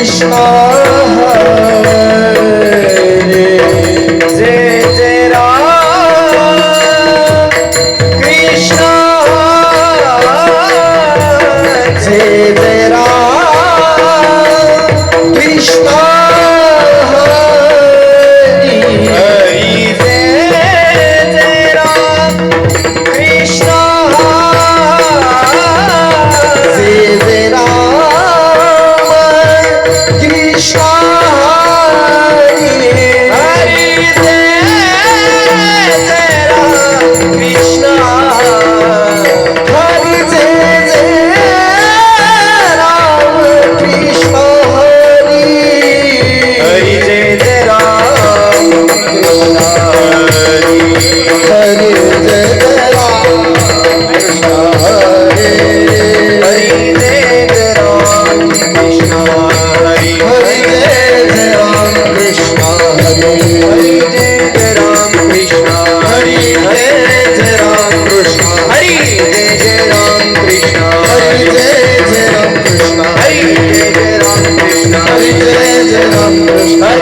कृष्णा हरे जय जय राम कृष्णा जय जय राम कृष्णा हरे हरि जय जय राम कृष्णा जय जय राम कृष्णा हरे हरि जय जय राम कृष्णा हरि जय जय राम कृष्णा हरि हरि जय जय राम कृष्णा हरि हरि जय जय राम कृष्णा हरे हरि जय जय राम कृष्णा हरि हरि जय जय राम कृष्णा हरे हरि जय जय राम कृष्णा हरि जय जय राम कृष्णा हरि जय जय राम कृष्णा हरि जय जय राम कृष्णा हरि जय जय राम कृष्णा हरि जय जय राम कृष्णा हरि जय जय राम कृष्णा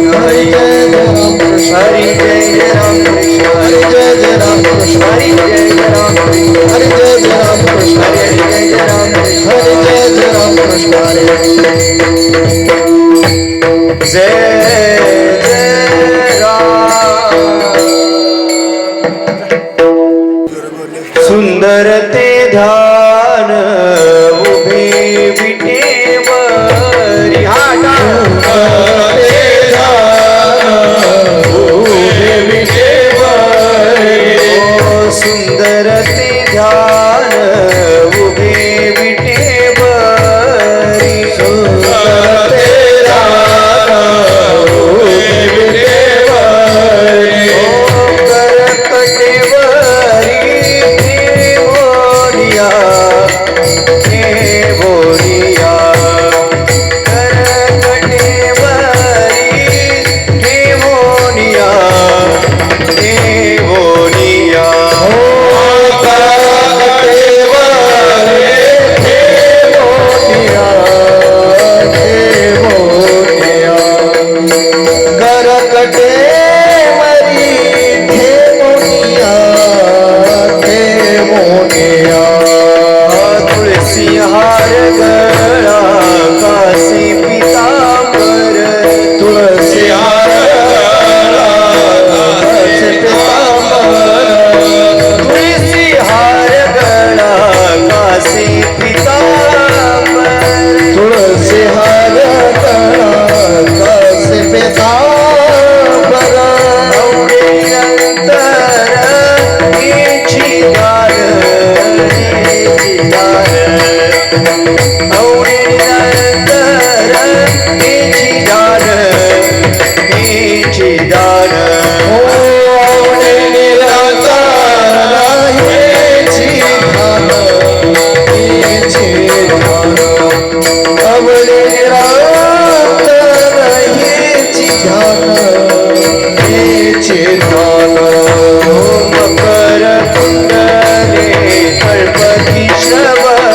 हरि जय जय राम कृष्णा हरि जय जय राम कृष्णा हरि जय जय राम कृष्णा हरि जय जय राम कृष्णा हरि जय जय राम कृष्णा हरि जय जय राम कृष्णा हरि जय जय राम कृष्णा हरि जय जय राम सुंदर ते ध्यान उभे विटेवरी सुंदर ते ध्यान उभे विटेवरी सुंदर ते ध्यान उभे विटेवरी करकटेवरी देवोनिया देवोनिया करकटेवरी देवोनिया देवोनिया तुलसी हार गळा काशी पितांबर तुलसी हार गळा काशी पितांबर तुलसी हार गळा काशी पितांबर तुलसी हार गळा काशी पितांबर निरंतर हेची दार औरे निरंतर हेची दार हेची दार औरे निरंतर हेची दार हेची दार औरे निरंतर हेची दार हेची दार मकर कुंडले कल्पती श्रवण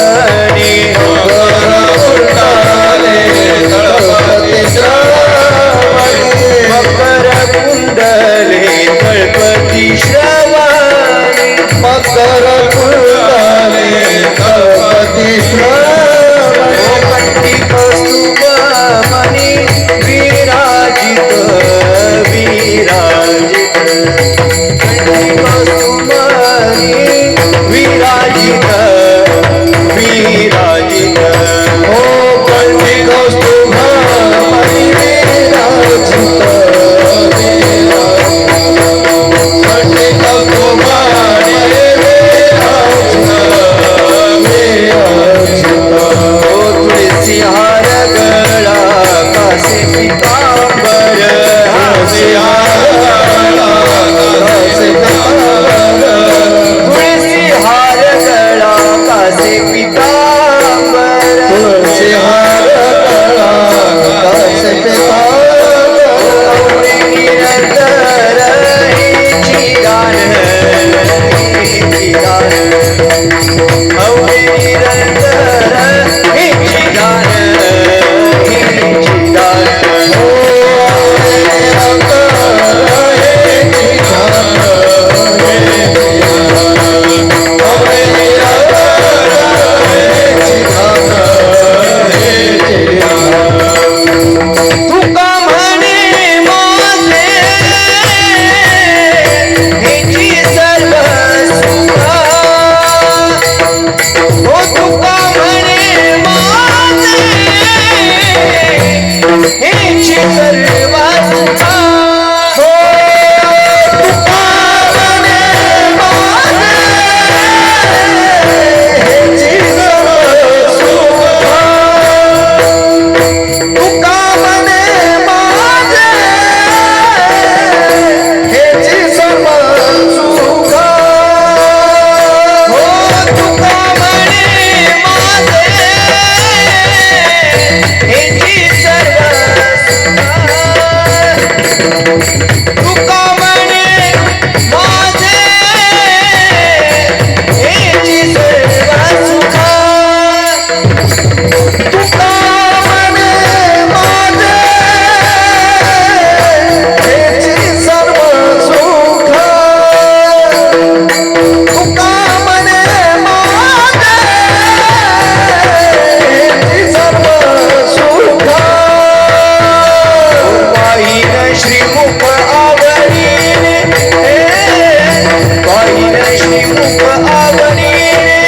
तुका म्हणे माझे हेची सर्व सुखा हो तुका म्हणे माझे हेची सर्व सुखा तुका म्हणे माझे हेची सर्व सुखा हो तुका म्हणे माझे हेची सर्व तुका म्हणे माझे हेची सर्व सुखा तुका म्हणे माझे हेची सर्व सुखा तुका म्हणे माझे हेची सर्व सुखा पाहिन श्रीमुख आवडीने पाहिन श्रीमुख आवडीने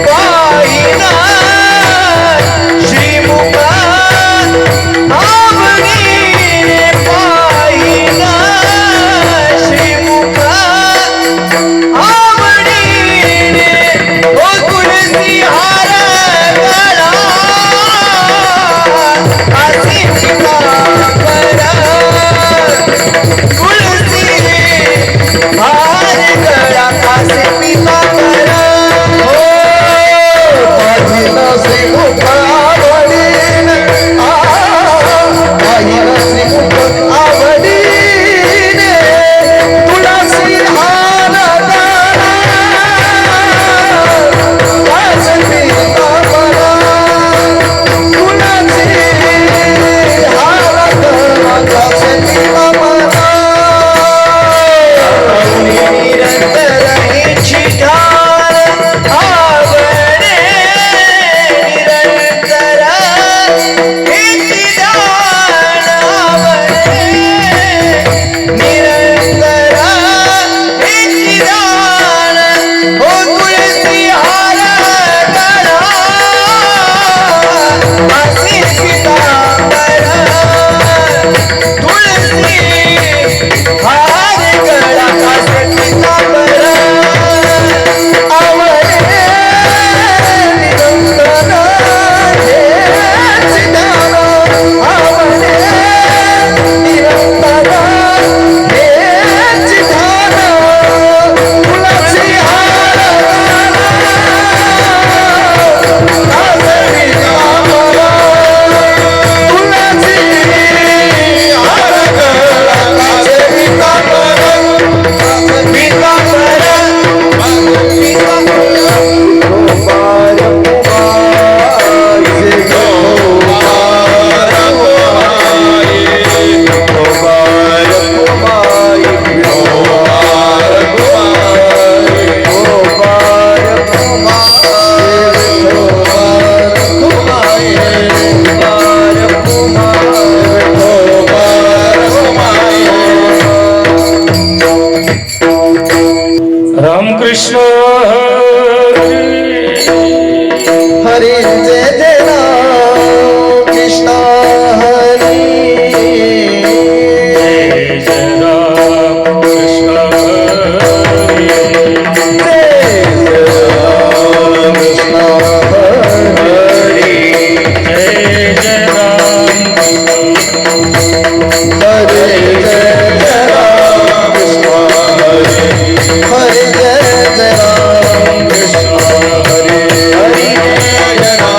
पाहिन श्रीमुख आवडीने पाहिन श्रीमुख आवडीने ओ तुळसी हार गळा असे पितांबरा तुळसी हार गळा असे पितांबरा हो पाहिन श्रीमुख आवडीने पाहिन श्रीमुख आवडीने तुळसी हार गळा असे पितांबरा तुळसी हार गळा असे पितांबरा निरंतर हेची ठार आवडे निरंतर हेची ठार आवडे निरंतर हेची ठार हो तुळसी हार गळा असे पितांबरा तुळसी हार गळा असे पितांबरा आवडे निरंतर हेची ठार आवडे निरंतर हेची ठार तुळसी हार असे पितांबरा तुळसी हार गळा असे पितांबरा पितांबरा रामकृष्ण हरी जय जय राम कृष्ण हरी जय जय राम कृष्ण हरी जय जय राम कृष्ण हरी जय जय राम हरे जय जय राम कृष्ण हरी हरे जय जय राम कृष्ण हरी हरे जय जय राम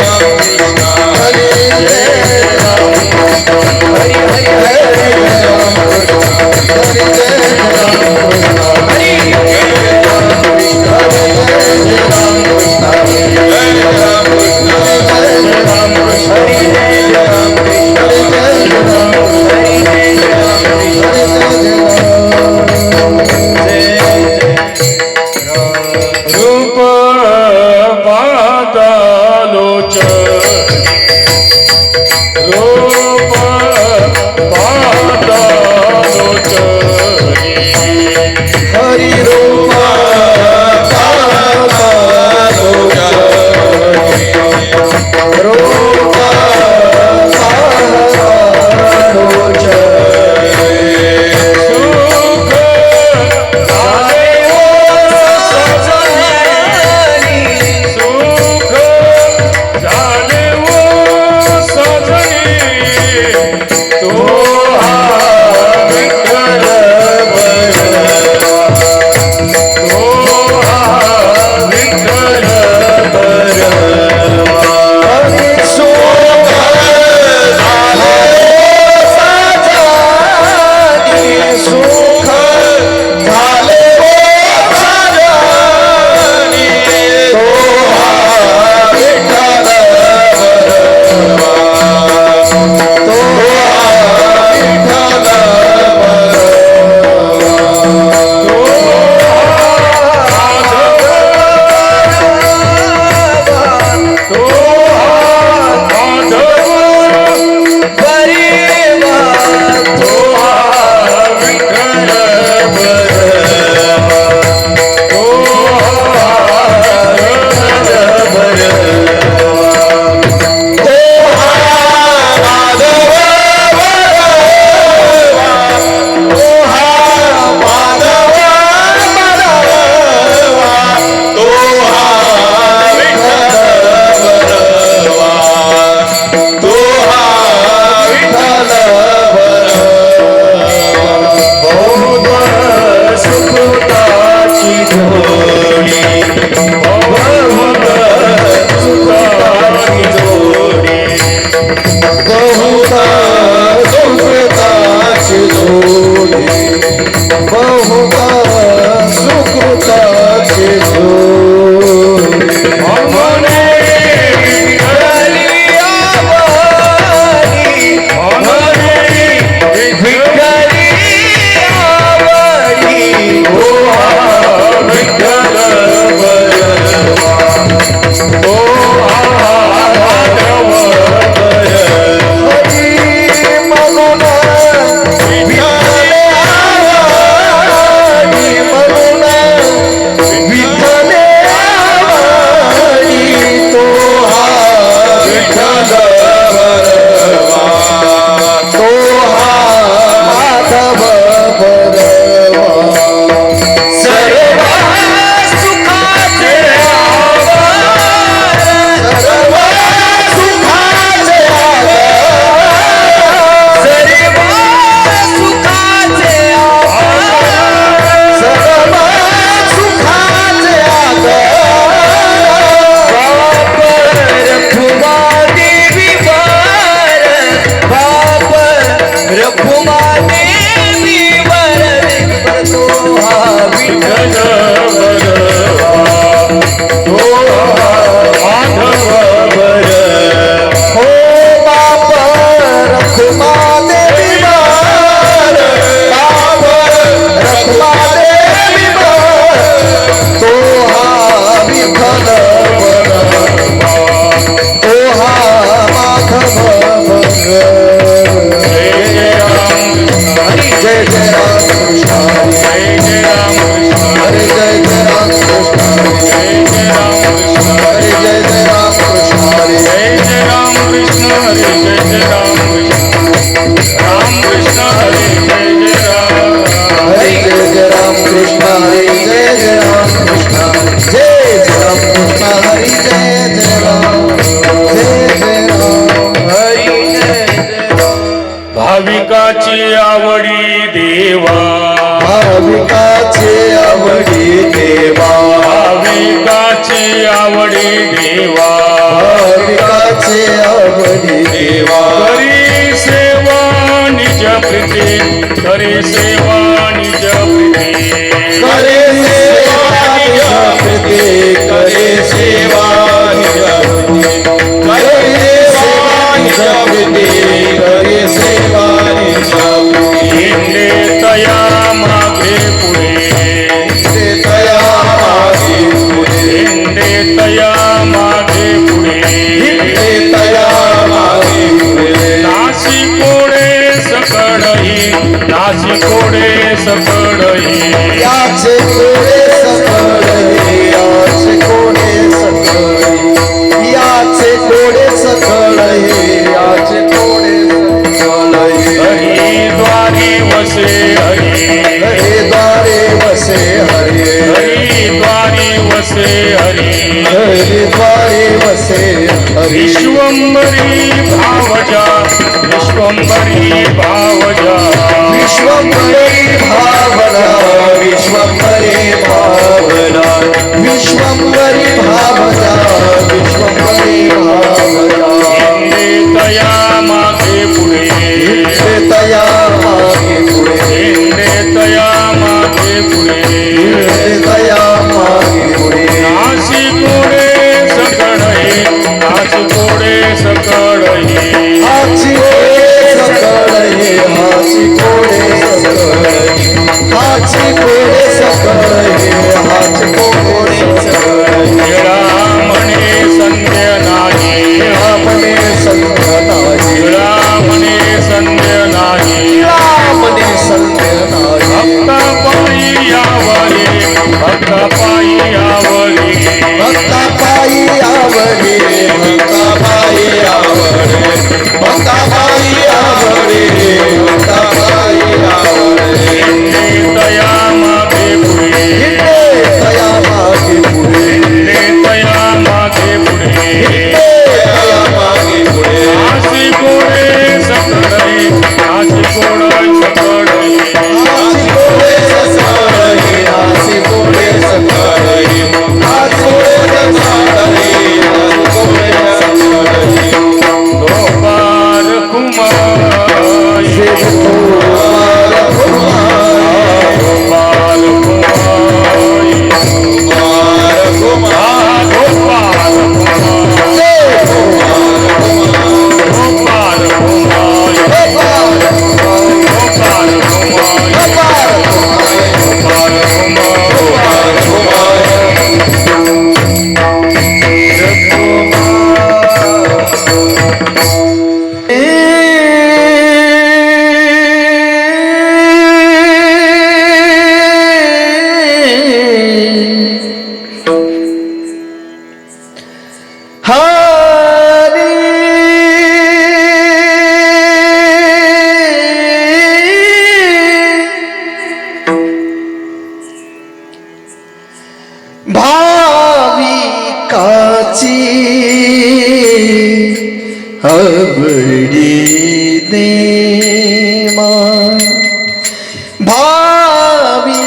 आवडी देवा भाविकाचे आवडी देवा भाविकाची आवडी देवा भाविकाचे आवडी देवा करी सेवा निज प्रीती करी सेवा निज प्रीती करे सेवा निज प्रीती करे सेवा निज प्रीती करे सेवा निज प्रीती करे सेवा निज प्रीती इंदे तया मागे पुढे ते तया मागे पुढे इंदे तया मागे पुढे ते तया मागे पुढे नाशिकोडे सकळही नाशिकोडे सकळही याचे कोडे सकळही याचे कोडे सकळही याचे कोडे सकळही याचे कोडे सकळही हरिद्वारी वसे हरी हरिद्वारे वसे हरे हरिद्वारी वसे हरी हरिद्वारे वसे हरि विश्वंभरी भावजा विश्वंभरी भावजा विश्वंभरी भावना विश्वंभरी भावना विश्वंभरी भावना विश्वंभरी भावना इंदे तया मागे पुढे तया मागे पुढे इंदे तया मागे पुढे तया मागे पुढे नाशिकोडे सकळही नाशिकोडे सकळही हाची कोडे सकळही हाची कोडे सकळही हाची कोडे सकळही हाची कोडे सकळही निळा म्हणे संध्य नाही रामने संत नाही निळा म्हणे संध्य नाही रामने संत नाही भक्ता पायी यावरी भक्ता पायी यावरी भक्ता पायी आवडे भक्ता पायी आवडे भक्ता पायी आवडे भक्ता पायी आवडे इंदे तया मागे पुढे हिंडे तया मागे पुढे इंदे तया मागे पुढे तया मागे पुढे नाशिकोडे सकळही नाशिकोडे सकळही आसी कोडे सकळही आसी कोडे सकळही आसी कोडे सकळही आसी कोडे सकळही गोपाल कुमारी शिवकुमार कुमार गोपाल कुमारी कुमार कुमार गोपाल कुमारी कुमार गोपाल कुमारी कुमार गोपाल कुमारी गोपाल कुमारी भाविकाची आवडी देवा भाविकाची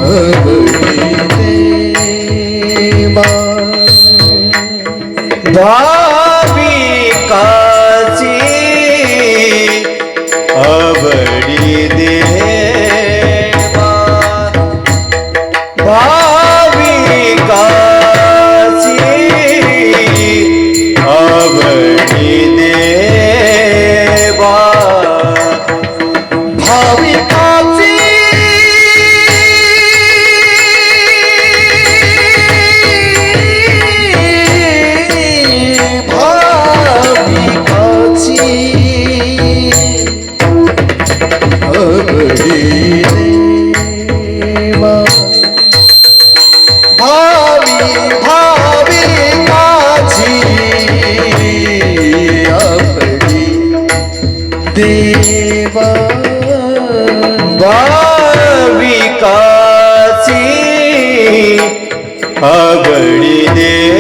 आवडी देवा भाविकाची आवडी देवा भाविकाची आवडी देवा भाविकाची देवा भाविकाची आवडी देवा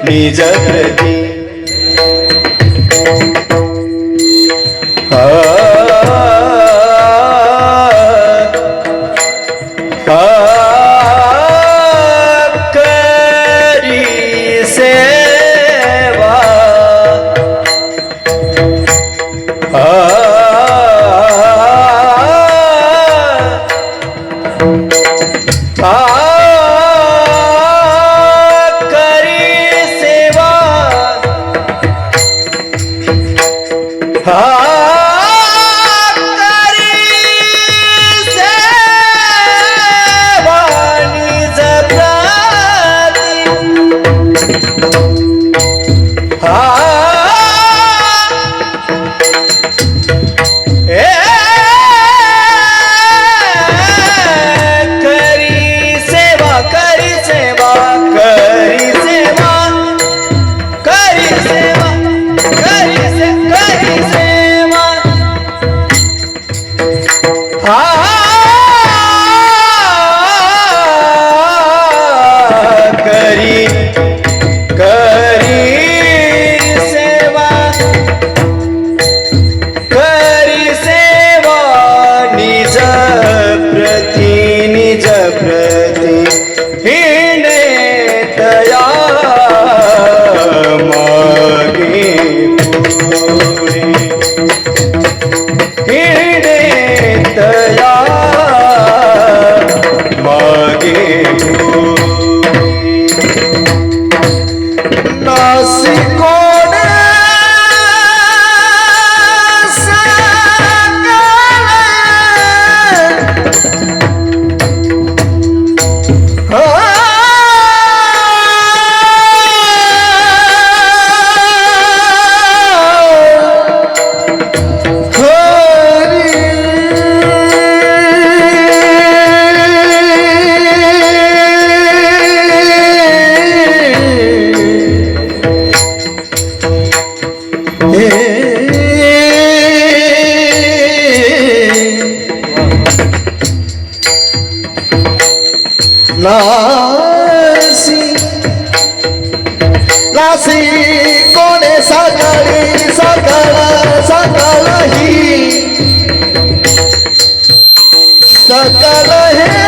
निज प्रति करी सेवा करी सेवा करी सेवा करी सेवा करी सेवा करी सेवा हा करी सेवा निज प्रती हिंडे तया मागे पुढे हिंडे तया मागे नासिकोने नासी कोणे सकाळी सकाळ ही सकल हे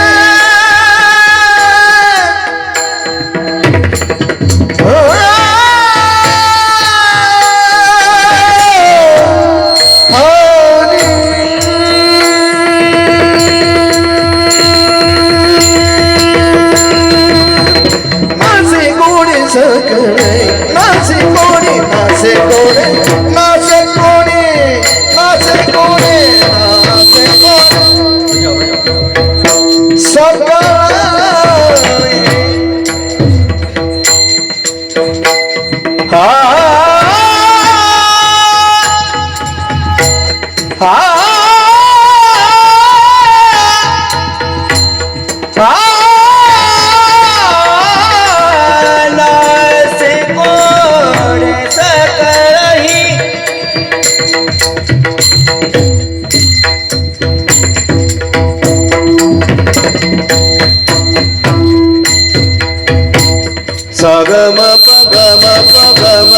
सगम पगम पगम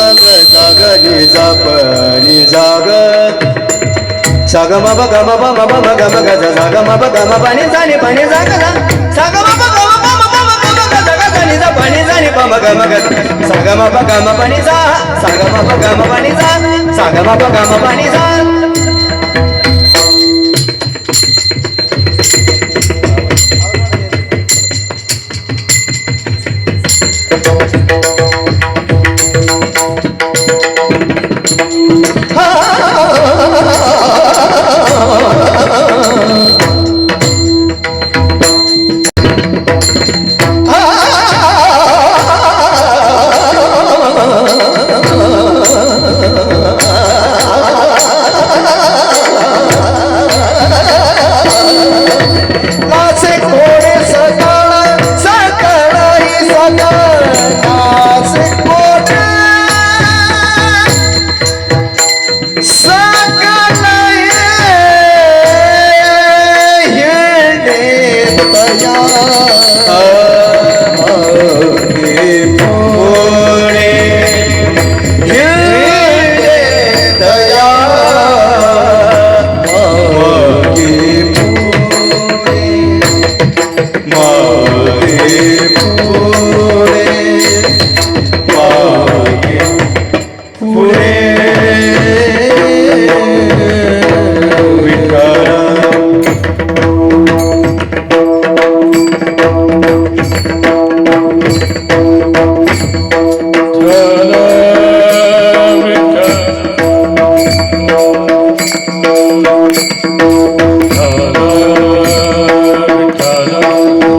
जाग नि जाप नि जाग सगम पगम पम पम गम गज सगम पगम पाणी जानी पाणी जाग सगम पगम पम पम गम गज गज नि जा पाणी जानी पम गम गज सगम पगम पाणी जा सगम पगम पाणी जा सगम पगम पाणी जा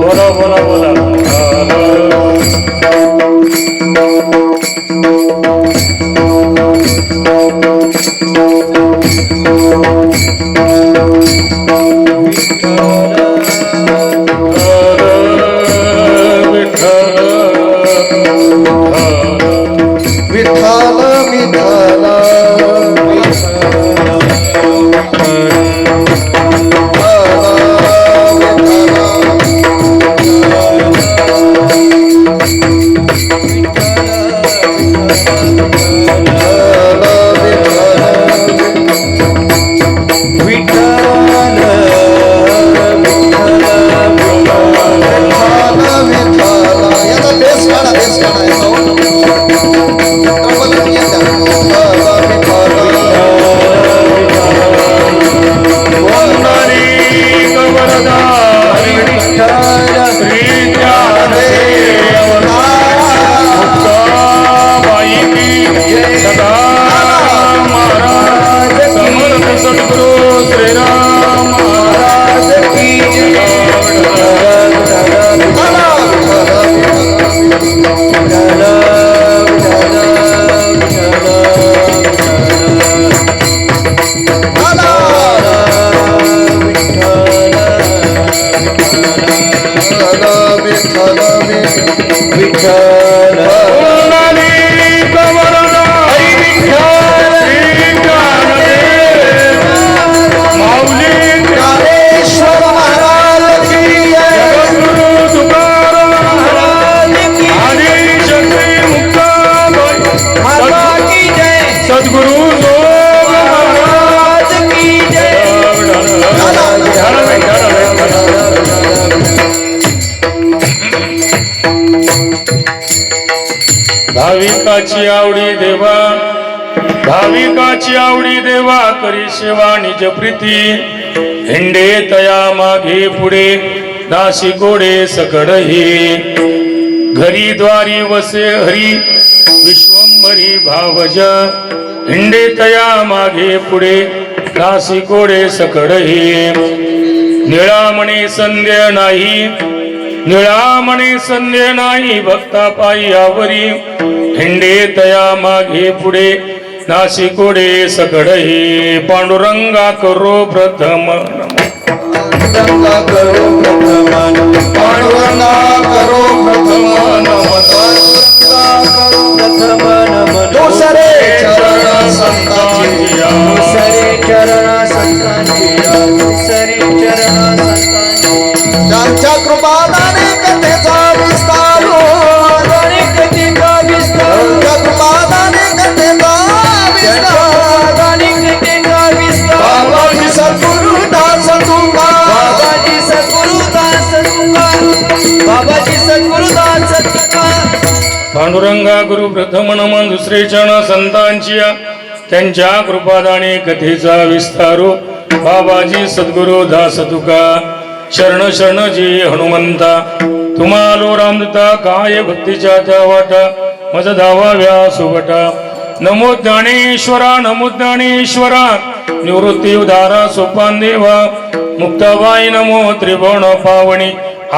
बोला बोला बोला विठ्ठल पुंडलिक वरदा हरी विठ्ठल श्री ज्ञानदेव माऊली ज्ञानेश्वर महाराज की जय जगद्गुरु तुकाराम महाराज की आदि शक्ती मुक्ताबाई माता की जय सद्गुरु जोग महाराज की जय भाविकाची आवडी देवा भाविकाची आवडी देवा करी सेवा निज प्रीती हिंडे तया मागे पुढे दासी गोडे सकड हे घरी द्वारी वसे हरी विश्वंभरी भावज हिंडे तया मागे पुढे दासी गोडे सकड हे निळामणी संध्या नाही निळामणी संध्या नाही भक्ता पायी आवरी हिंडे तया मागे पुढे नाशिकोडे सकड हे पांडुरंगा करो प्रथम पांडुरंगा करो प्रथम पांडुरंगा करो प्रथम प्रथम नमन दुसरे चरण संतांची दुसरे चरण संतांची दुसरे चरण संतांची ज्यांच्या कृपादाने कथेचा विस्तार दाने कथेचा विस्तार ज्यांच्या कृपादाने कथेचा विस्तार दाने कथेचा विस्तार बाबाजी सद्गुरु दास तुका बाबाजी सद्गुरु दास तुका बाबाजी सद्गुरु दास तुका पांडुरंगा गुरु प्रथम नमन दुसरे चरण संतांची त्यांच्या कृपादाने कथेचा विस्तारो बाबाजी सद्गुरु दास तुका शरण शरण जी हनुमंता तुम्हालो रामदत्ता काय भक्तीच्या त्या वाटा मज धावाव्या सुगटा नमो ज्ञानेश्वरा निवृत्ती उदारा सोपान देवा मुक्ताबाई नमो त्रिभुवन पावनी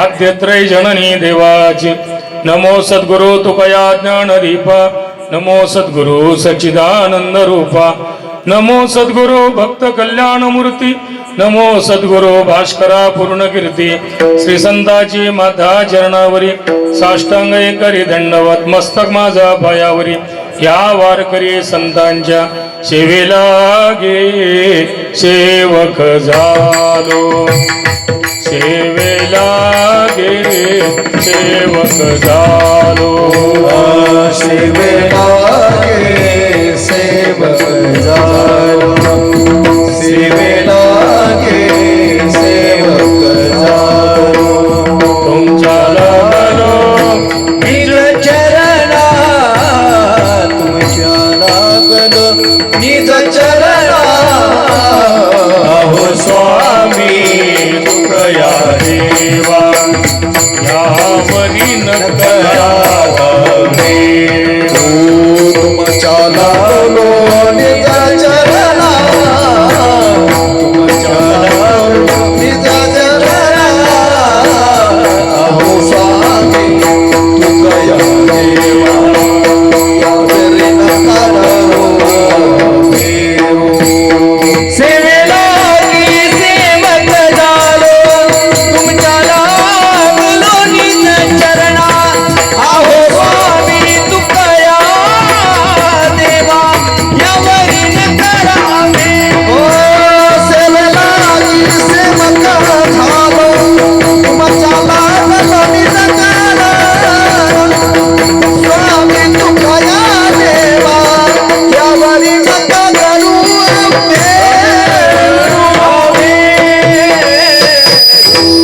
आद्यत्रय जननी देवाची नमो सद्गुरु तुकया ज्ञान दीपा नमो सद्गुरु सच्चिदानंद रूपा नमो सद्गुरु भक्त कल्याण मूर्ती नमो सद्गुरु भास्करा पूर्ण कीर्ती श्री संताची माता चरणावरी साष्टांग करी दंडवत मस्तक माझा पायावरी या वारकरी संतांच्या सेवेला गे सेवक झालो सेवेला गे सेवक झालो सेवेला गे सेवक झालो सेवेला गे सेवक झालो तुमच्या लागलो निज चरणा तुमच्या लागलो निज चरणा अहो स्वामी तुकया देवा यावरी न करावे तुमच्या लागलो निज चरणा तुमच्या लागलो निज चरणा अहो स्वामी तुकया देवा यावरी न करावे सेवेला की सेवक झालो तुमच्या लागलो निज चरणा अहो स्वामी तुकया देवा यावरी न करावे ओ सेवेला की सेवक झालो तुमच्या लागलो निज चरणा स्वामी तुकया देवा यावरी न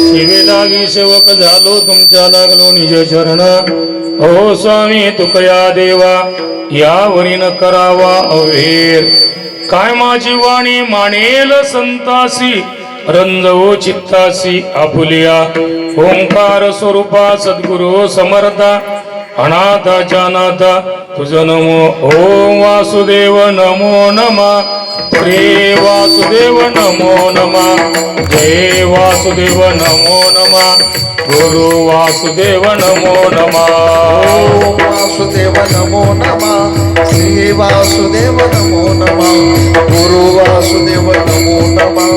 सेवेलागी सेवक झालो तुमच्या लागलो निज चरण हो स्वामी तुकया देवा यावरी न करावा अवेर काय माझी वाणी मानेल संतासी रंजवो चित्तासी आपुलिया ओंकार स्वरूपा सद्गुरु समर्था अनाथाच्या नाथा तुझ नमो ओम वासुदेव नमो नमा रे वासुदेव नमो नमा जय वासुदेव नमो नमा गुरु वासुदेव नमो नमा ओम वासुदेव नमो नमः श्री वासुदेव नमो नमः गुरु वासुदेव नमो नमः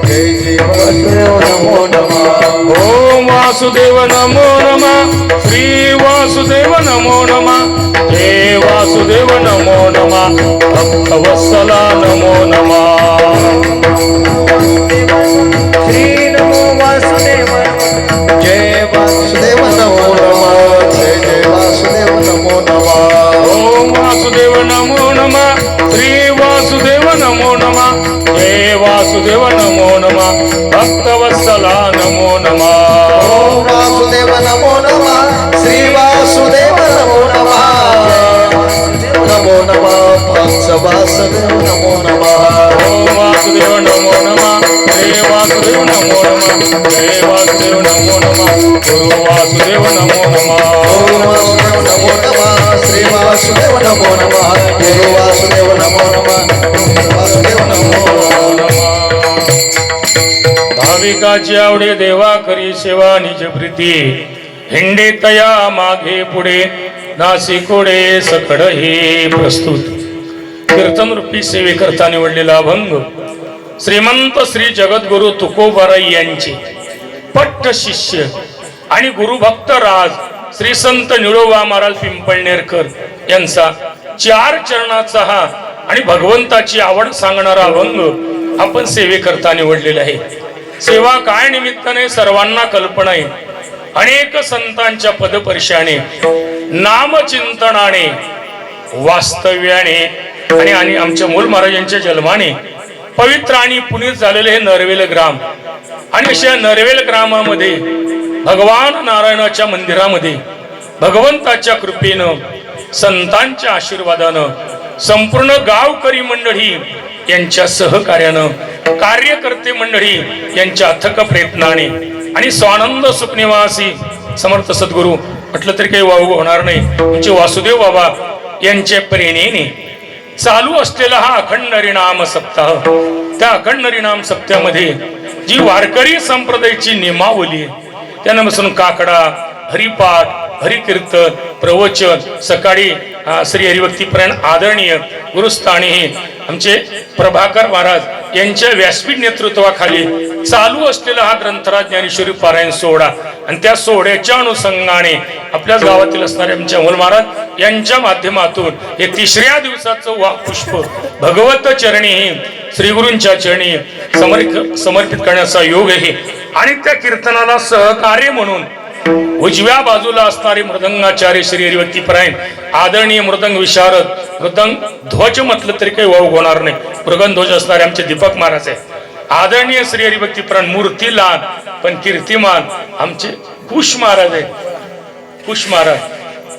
जय जय वासुदेव नमो नमः ओम वासुदेव नमो नमः श्री वासुदेव नमो नमः हे वासुदेव नमो नमः भक्तवत्सला नमो नमः श्री नमो वासुदेव जय वासुदेव नमो नमः जय जय वासुदेव नमो नमः ओम वासुदेव नमो नमः श्री वासुदेव नमो नमः हे वासुदेव नमो नमः भक्तवत्सला नमो नमः ओम वासुदेव नमो नमः श्री वासुदेव नमो नमः नमो नमः भक्त वासुदेव नमो नमः ओम वासुदेव नमो नमः हे वासुदेव नमो नमः हे वासुदेव नमो नमः गुरु वासुदेव नमो नमः ओम वासुदेव नमो नमः श्री वासुदेव नमो नमः गुरु वासुदेव नमो नमः वासुदेव नमो नमः भाविकाची आवडे देवा करी सेवा निज प्रीती हिंडे तया मागे पुढे नासिकोडे सकड हे प्रस्तुत कीर्तन रूपी सेवे करता निवडलेला अभंग श्रीमंत श्री जगद्गुरु तुकोबाराई यांचे पट्ट शिष्य आणि गुरुभक्त राज श्री संत निळोबा महाराज पिंपळनेरकर यांचा चार चरणाचा हा आणि भगवंताची आवड सांगणारा अभंग आपण सेवे करता निवडलेला आहे. सेवा काय निमित्ताने सर्वांना कल्पना आहे. अनेक संतांच्या पदपर्शाने नामचिंतनाने वास्तव्याने आणि आमच्या मूल महाराजांच्या जन्माने पवित्र आणि पुनीत झालेले हे नरवेल ग्राम आणि अशा नरवेल ग्रामामध्ये भगवान नारायणाच्या मंदिरामध्ये भगवंताच्या कृपेनं संतांच्या आशीर्वादानं संपूर्ण गावकरी मंडळी यांच्या सहकार्यानं कार्यकर्ते मंडळी यांच्या अथक प्रयत्नाने आणि स्वानंद सुखनिवासी समर्थ सद्गुरू म्हटलं तरी काही वावग होणार नाही म्हणजे वासुदेव बाबा यांच्या प्रेरणेने चालू असलेला हा अखंड हरिनाम सप्ताह त्या अखंड हरिनाम सप्ताहामध्ये जी वारकरी संप्रदायाची नियमावली त्यानं बसून काकडा हरिपाठ हरिकीर्तन प्रवचन सकाळी श्री हरिभक्तीपरायण आदरणीय गुरुस्थानी आमचे प्रभाकर महाराज यांच्या व्यासपीठ नेतृत्वाखाली चालू असलेला हा ग्रंथराज ज्ञानेश्वरी पारायण सोहळा आणि त्या सोहळ्याच्या अनुषंगाने आपल्याच गावातील असणारे आमच्या मूल महाराज यांच्या माध्यमातून हे तिसऱ्या दिवसाचं वाह पुष्प भगवत चरणी श्री गुरूंच्या चरणी समर्पित करण्याचा योग आहे. आणि त्या कीर्तनाला सहकार्य म्हणून उजव्या बाजूला असणारे मृदंगाचार्य श्री हरिभक्तीपरायण आदरणीय मृदंग विशारद मृदंग ध्वज म्हटलं तरी काही वाव होणार नाही. मृगन ध्वज असणारे आमचे दीपक महाराज आहे. आदरणीय श्री हरिभक्तीपरायण मूर्ती लहान पण कीर्तिमान आमचे कुश महाराज आहे. कुश महाराज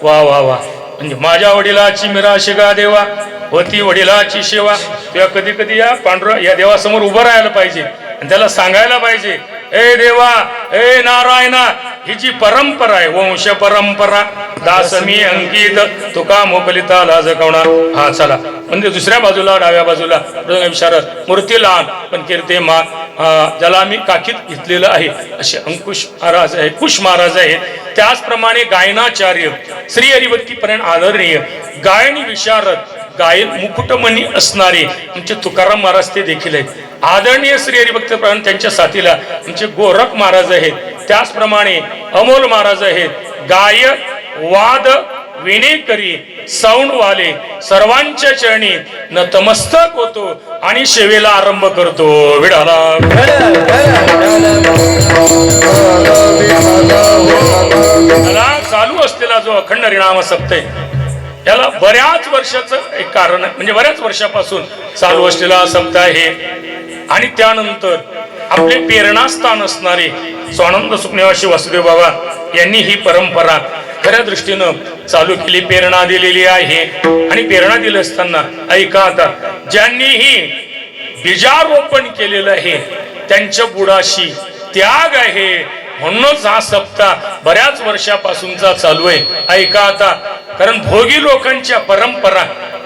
वा वा वा म्हणजे माझ्या वडिलाची मिरा शिगा देवा होती वडिलाची सेवा तेव्हा कधी कधी या पांडुरा या देवासमोर उभं राहायला पाहिजे आणि त्याला सांगायला पाहिजे ए देवा ए नारायणा ही जी परंपरा आहे वंश परंपरा दासमी अंकित तुका मोकलिता लाजकवणा हा चला म्हणजे दुसऱ्या बाजूला डाव्या बाजूला विशारद मूर्ती लहान पण कीर्ती मा ज्याला आम्ही काकीत घेतलेलं आहे असे अंकुश महाराज आहे कुश महाराज आहे. त्याचप्रमाणे गायनाचार्य श्री हरिभक्तीपरायण आदरणीय गायनी विशारद गायन मुकुटमणी असणारे आमचे तुकाराम महाराज ते देखील आहेत. आदरणीय श्री हरिभक्तीपरायण त्यांच्या साथीला आमचे गोरख महाराज आहेत. त्याचप्रमाणे अमोल महाराज आहेत. गायक वाद विनेकरी साऊंडवाले सर्वांच्या चरणी नतमस्तक होतो आणि सेवेला आरंभ करतो. विडाला चालू असलेला जो अखंड हरिनाम सप्ताह याला बऱ्याच वर्षाचं एक कारण आहे म्हणजे बऱ्याच वर्षापासून चालू असलेला सप्ताह आहे. आणि त्यानंतर आपले प्रेरणास्थान असणारे स्वानंद सुखनिवासी वासुदेव बाबा यांनी ही परंपरा खऱ्या दृष्टीनं चालू केली प्रेरणा दिलेली आहे. आणि प्रेरणा दिली असताना ऐका आता ज्यांनी ही बीजारोपण केलेलं आहे त्यांच्या बुडाशी त्याग आहे म्हणूनच हा सप्ताह बऱ्याच वर्षापासूनचा चालू आहे. ऐका आता कारण भोगी लोकांच्या परंपरा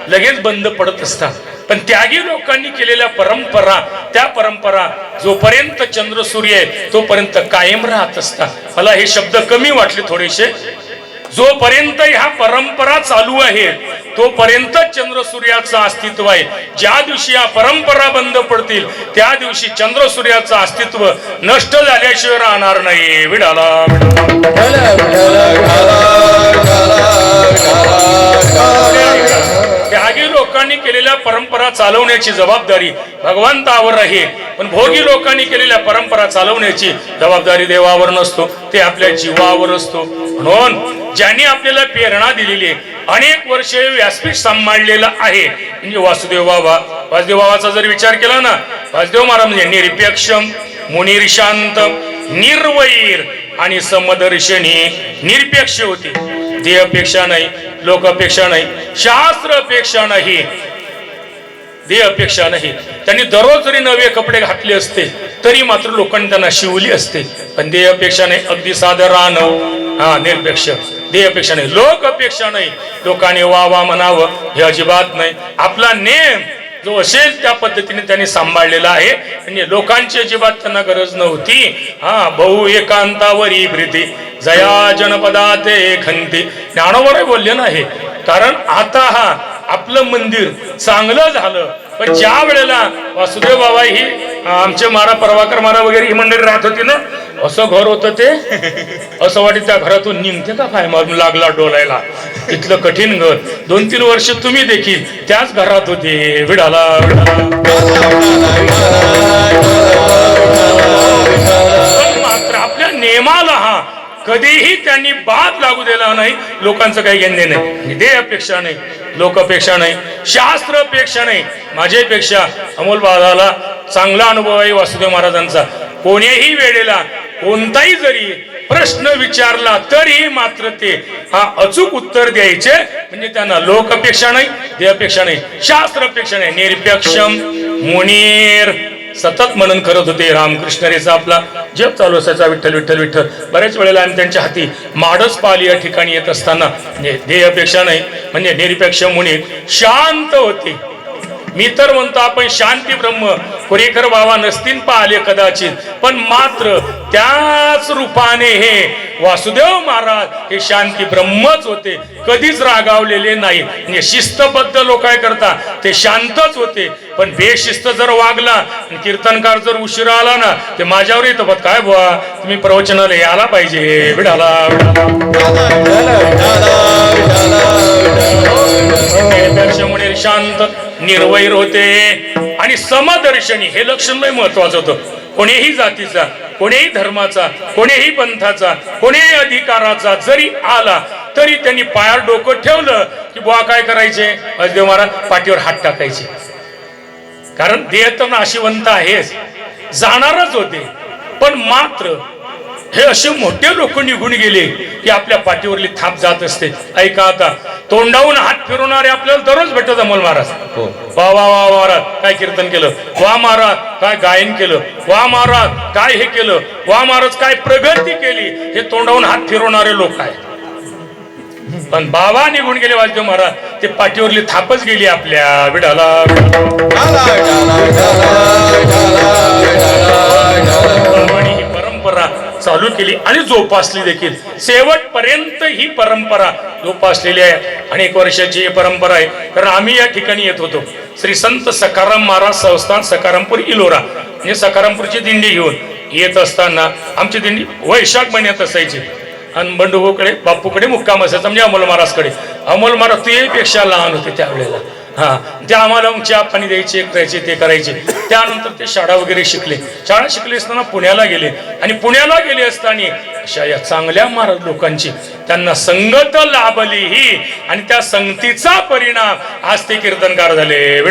लगेच बंद पडत असतात पण त्यागी लोकांनी केलेल्या परंपरा त्या परंपरा जोपर्यंत चंद्र सूर्य आहे तोपर्यंत कायम राहत असतात. मला हे शब्द कमी वाटले थोडेसे. जोपर्यंत ह्या परंपरा चालू आहेत तोपर्यंत चंद्र सूर्याचं अस्तित्व आहे. ज्या दिवशी या परंपरा बंद पडतील त्या दिवशी चंद्र सूर्याचं अस्तित्व नष्ट झाल्याशिवाय राहणार नाही. विडाला त्यागी लोकांनी केलेल्या परंपरा चालवण्याची जबाबदारी भगवंतावर आहे, पण भोगी लोकांनी केलेल्या परंपरा चालवण्याची जबाबदारी देवावर नसतो, ते आपल्या जीवावर असतो. म्हणून ज्यांनी आपल्याला प्रेरणा दिलेली आहे, अनेक वर्षे व्यासपीठ सांभाळलेलं आहे म्हणजे वासुदेव बाबा. वासुदेव बाबाचा जर विचार केला ना, वासुदेव महाराज म्हणजे निरपेक्ष, मुनिर्शांत, निर्वैर आणि समदर्शनी. निरपेक्ष होते, देहापेक्षा नाही, लोकापेक्षा नाही, शास्त्रापेक्षा नाही, देहापेक्षा नाही. त्यांनी दररोज जरी नवे कपडे घातले असते तरी मात्र लोकांनी त्यांना शिवली असते, पण देहापेक्षा नाही. अगदी साधं राहणं, निरपेक्ष. देहापेक्षा नाही, लोकापेक्षा नाही, लोकांनी वा वा म्हणावं हे अजिबात नाही. आपला नेम जो असेल त्या पद्धतीने त्यांनी सांभाळलेला आहे, म्हणजे लोकांची अजिबात त्यांना गरज नव्हती. बहु एकांतावरी प्रीती जया जनपदा ते खंती. ज्ञानोबा बोलले नाही, कारण आता आपलं मंदिर चांगलं झालं, पण ज्या वेळेला वासुदेव बाबा ही आमचे महाराज प्रभाकर महाराज वगैरे ही मंडळी राहत होती ना, असं घर होतं ते, असं वाटत त्या घरातून निघते का काय मारून लागला डोलायला. इथलं कठीण घर. 2-3 वर्ष तुम्ही देखील त्याच घरात होते. विडाला मात्र आपल्या नेमाला कधीही त्यांनी बाद लागू दिला नाही. लोकांचं काही घेणे नाही, देहापेक्षा नाही, लोकापेक्षा नाही, शास्त्रापेक्षा नाही. माझ्यापेक्षा अमोल बाबाला चांगला अनुभव आहे वासुदेव महाराजांचा. कोणीही वेळेला कोणताही जरी प्रश्न विचारला तरी मात्र ते अचूक उत्तर द्यायचे, म्हणजे त्यांना लोकापेक्षा नाही, देहापेक्षा नाही, शास्त्रापेक्षा नाही, निरपेक्ष, मुनीर. सतत मनन करत होते. रामकृष्ण रेचा आपला जप चालू असायचा, विठ्ठल विठ्ठल विठ्ठल. बऱ्याच वेळेला आम्ही त्यांच्या हाती माडच पाली या ठिकाणी येत असताना देहापेक्षा नाही म्हणजे निरपेक्ष, मुनी, शांत होते. मी तर म्हणतो आपण शांती ब्रह्म कोरेकर बाबा नसतील पाहिले कदाचित, पण मात्र त्याच रूपाने हे वासुदेव महाराज हे शांती ब्रह्मच होते, कधीच रागावलेले नाही. म्हणजे शिस्तबद्ध लोक काय करतात, ते शांतच होते, पण बेशिस्त जर वागला, कीर्तनकार जर उशिरा आला ना, ते माझ्यावर येतं, काय बुवा तुम्ही प्रवचनाला यायला पाहिजे. विडाला शांत, निर्वैर होते आणि समदर्शनी. हे लक्षण लय महत्वाचं होतं. कोणीही जातीचा, कोणीही धर्माचा, कोणीही पंथाचा, कोणीही अधिकाराचा जरी आला तरी त्यांनी पायावर डोकं ठेवलं की बुवा काय करायचे, वासुदेव महाराज पाठीवर हात टाकायचे. कारण देह तर नाशिवंत आहेच, जाणारच होते, पण मात्र हे असे मोठे लोक निघून गेले की आपल्या पाठीवरली थाप जात असते. ऐका आता, तोंडावून हात फिरवणारे आपल्याला दररोज भेटत. अमोल महाराज वा वा वा महाराज काय कीर्तन केलं, वा महाराज काय गायन केलं, वा महाराज काय हे केलं, वा महाराज काय प्रगती केली, हे तोंडावून हात फिरवणारे लोक आहेत. पण बाबा निघून गेले वासुदेव महाराज, ते पाठीवरली थापच गेली आपल्या. विडाला ही परंपरा चालू केली आणि जोपासली देखील. शेवटपर्यंत ही परंपरा जोपासलेली आहे. अनेक वर्षाची परंपरा आहे. कारण आम्ही या ठिकाणी येत होतो, श्री संत सखाराम महाराज संस्थान सखारामपूर इलोरा, म्हणजे सखारामपूरची दिंडी घेऊन येत असताना आमची दिंडी वैशाख महिन्यात असायची आणि बंडूभाऊकडे बापूकडे मुक्काम असायचा, म्हणजे अमोल महाराजकडे. अमोल महाराज तुझ्यापेक्षा लहान होते त्यावेळेला. ते आम्हाला चहा पाणी द्यायचे, करायचे, ते करायचे. त्यानंतर ते शाळा वगैरे शिकले. शाळा शिकले असताना पुण्याला गेले आणि पुण्याला गेले असताना अशा या चांगल्या महाराज लोकांची त्यांना संगत लाभली ही, आणि त्या संगतीचा परिणाम आज ते कीर्तनकार झाले.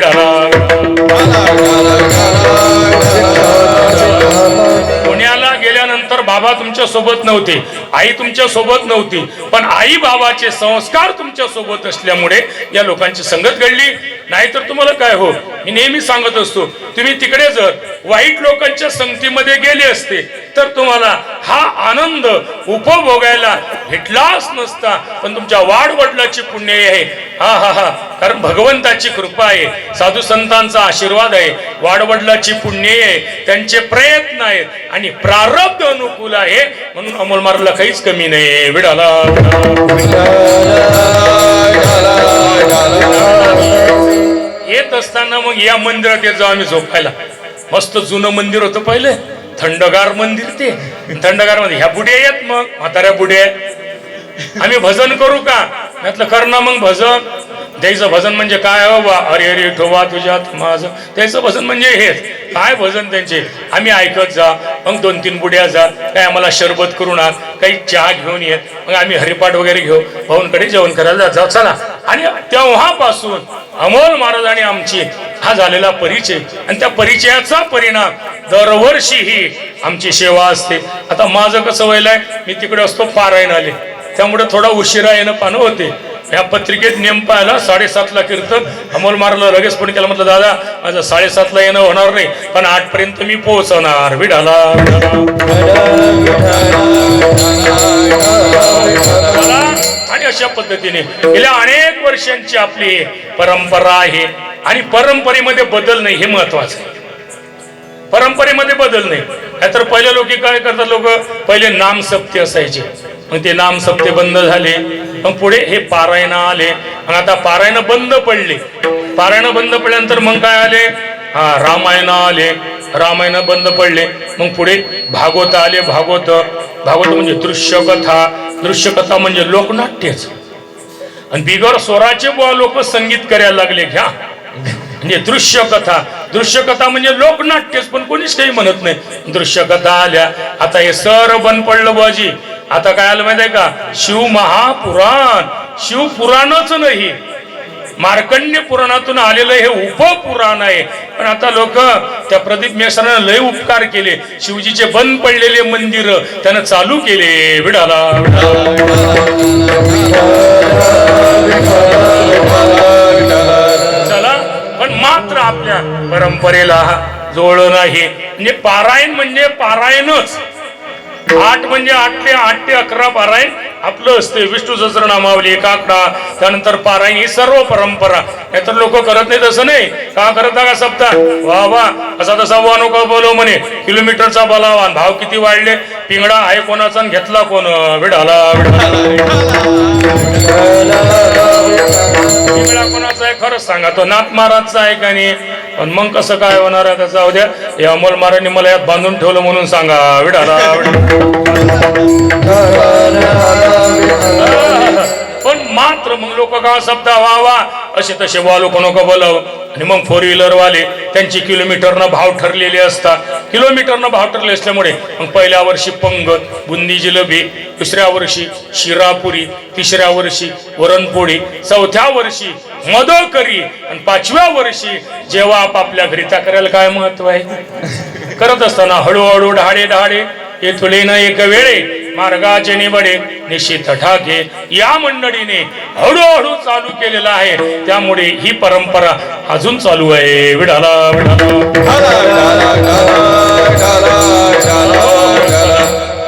पुण्याला गेल्यानंतर बाबा तुमच्या सोबत नव्हते, आई तुमच्या सोबत नव्हती, पण आई बाबाचे संस्कार तुमच्या सोबत असल्यामुळे या लोकांची संगत घडली. नाहीतर तुम्हाला काय हो, मी नेहमी सांगत असतो, तुम्ही तिकडे जर वाईट लोकांच्या संगतीमध्ये गेले असते तर तुम्हाला हा आनंद उपभोगायला भेटलाच नसता. पण तुमच्या वाडवडिलाची पुण्य आहे. कारण भगवंताची कृपा आहे, साधू संतांचा आशीर्वाद आहे, वाडवडिलाची पुण्य आहे, त्यांचे प्रयत्न आहेत आणि प्रारब्ध अनुकूल आहे. म्हणून अमोल महाराजला काहीच कमी नाही. विडाला या मंदिरात येत जाऊ आम्ही झोपायला. मस्त जुनं मंदिर होतं पहिले, थंडगार मंदिर ते. थंडगार मध्ये ह्या बुड्या येत, मग म्हाताऱ्या बुड्या, आम्ही भजन करू का म्हटलं, कर ना मग भजन. त्याचं भजन म्हणजे काय हो बा, अरे अरे ठोवा तुझ्यात माझं, त्याचं भजन म्हणजे हेच. काय भजन त्यांचे, आम्ही ऐकत जा. मग 2-3 बुड्या जा, काय आम्हाला शरबत करून आण, काही चहा घेऊन येत, मग आम्ही हरिपाठ वगैरे घेऊ, भाऊंकडे जेवण करायला जाऊ चला. आणि तेव्हापासून अमोल महाराजांनी आमची हा झालेला परिचय, आणि त्या परिचयाचा परिणाम दरवर्षी ही आमची सेवा असते. आता माझं कसं व्हायलंय, मी तिकडे असतो पारायण आले, त्यामुळे थोडा उशिरा येणं पाणं होते. या पत्रिकेत नेम पाहिला 7:30ला कीर्तन. अमोल महाराजला लगेच पण केला, म्हटलं दादा माझं 7:30ला येणं होणार नाही, पण 8 पर्यंत मी पोहोचवणार. विढाला आणि अशा पद्धतीने गेल्या अनेक वर्षांची आपली परंपरा आहे, आणि परंपरेमध्ये बदल नाही, हे महत्वाचं आहे. परंपरेमध्ये बदल नाही. तर पहिले लोक काय करतात, लोक पहिले नाम सप्ते असायचे, मग ते नाम सप्ते बंद झाले, मग पुढे हे पारायण आले, मग आता पारायण बंद पडले. पारायण बंद पडल्यानंतर मग काय आले, रामायण आले, रामायण बंद पडले, मग पुढे भागवत आले. भागवत म्हणजे दृश्य कथा, दृश्य कथा म्हणजे लोकनाट्यच, आणि बिगर स्वराचे लोक संगीत करायला लागले. घ्या म्हणजे दृश्य कथा म्हणजे लोकनाट्यच, पण कोणीच काही म्हणत नाही. दृश्य कथा आल्या, आता हे सर बंद पडलं बाजी. आता काय आलं माहिती आहे का, शिवमहापुराण, शिवपुराणच नाही, मार्कंड्य पुराणातून आलेलं हे उपपुराण आहे. पण आता लोक त्या प्रदीप मेश्रानं लय उपकार केले, शिवजीचे बंद पडलेले मंदिर त्यानं चालू केले. विडाला चला, पण मात्र आपल्या परंपरेला जोड नाही. म्हणजे पारायण म्हणजे पारायणच. 8 म्हणजे 8 ते 11 पारायण आपलं असते. विष्णू सहस्रनामावली, एकाकडा, त्यानंतर पारायण, ही सर्व परंपरा. नाहीतर लोक करत नाही. तसं नाही का करत का सप्ताह, वा वा असा तसा वा नको बोलव म्हणे, किलोमीटरचा बोलावान, भाव किती वाढले, पिंगडा आहे कोणाचा घेतला कोण. विडाला पिंगडा कोणाचा आहे खरंच सांगा, तो नाथ महाराजचा आहे का नाही. पण मग कसं काय होणार आहे त्याचा, उद्या हे अमोल महाराजांनी मला यात बांधून ठेवलं म्हणून सांगा. विडाला पण मात्र मग लोक का सप्ताह वा वा असे तसे वा लोक नको बोलाव. आणि मग 4 व्हीलर वाले त्यांची किलोमीटरनं भाव ठरलेले असतात. किलोमीटरनं भाव ठरले असल्यामुळे मग पहिल्या वर्षी पंगत, बुंदी जिलेबी, दुसऱ्या वर्षी शिरापुरी, तिसऱ्या वर्षी वरणपोळी, चौथ्या वर्षी मदकरी, आणि 5व्या वर्षी जेव्हा आपापल्या घरी त्या करायला काय महत्व आहे. करत असताना हळूहळू ढाडे ढाडे येथुले न एक वेळे मार्गाचे निबडे निश्चित ठाके या मंडळीने हळूहळू चालू केलेला आहे. त्यामुळे ही परंपरा अजून चालू आहे. विडाला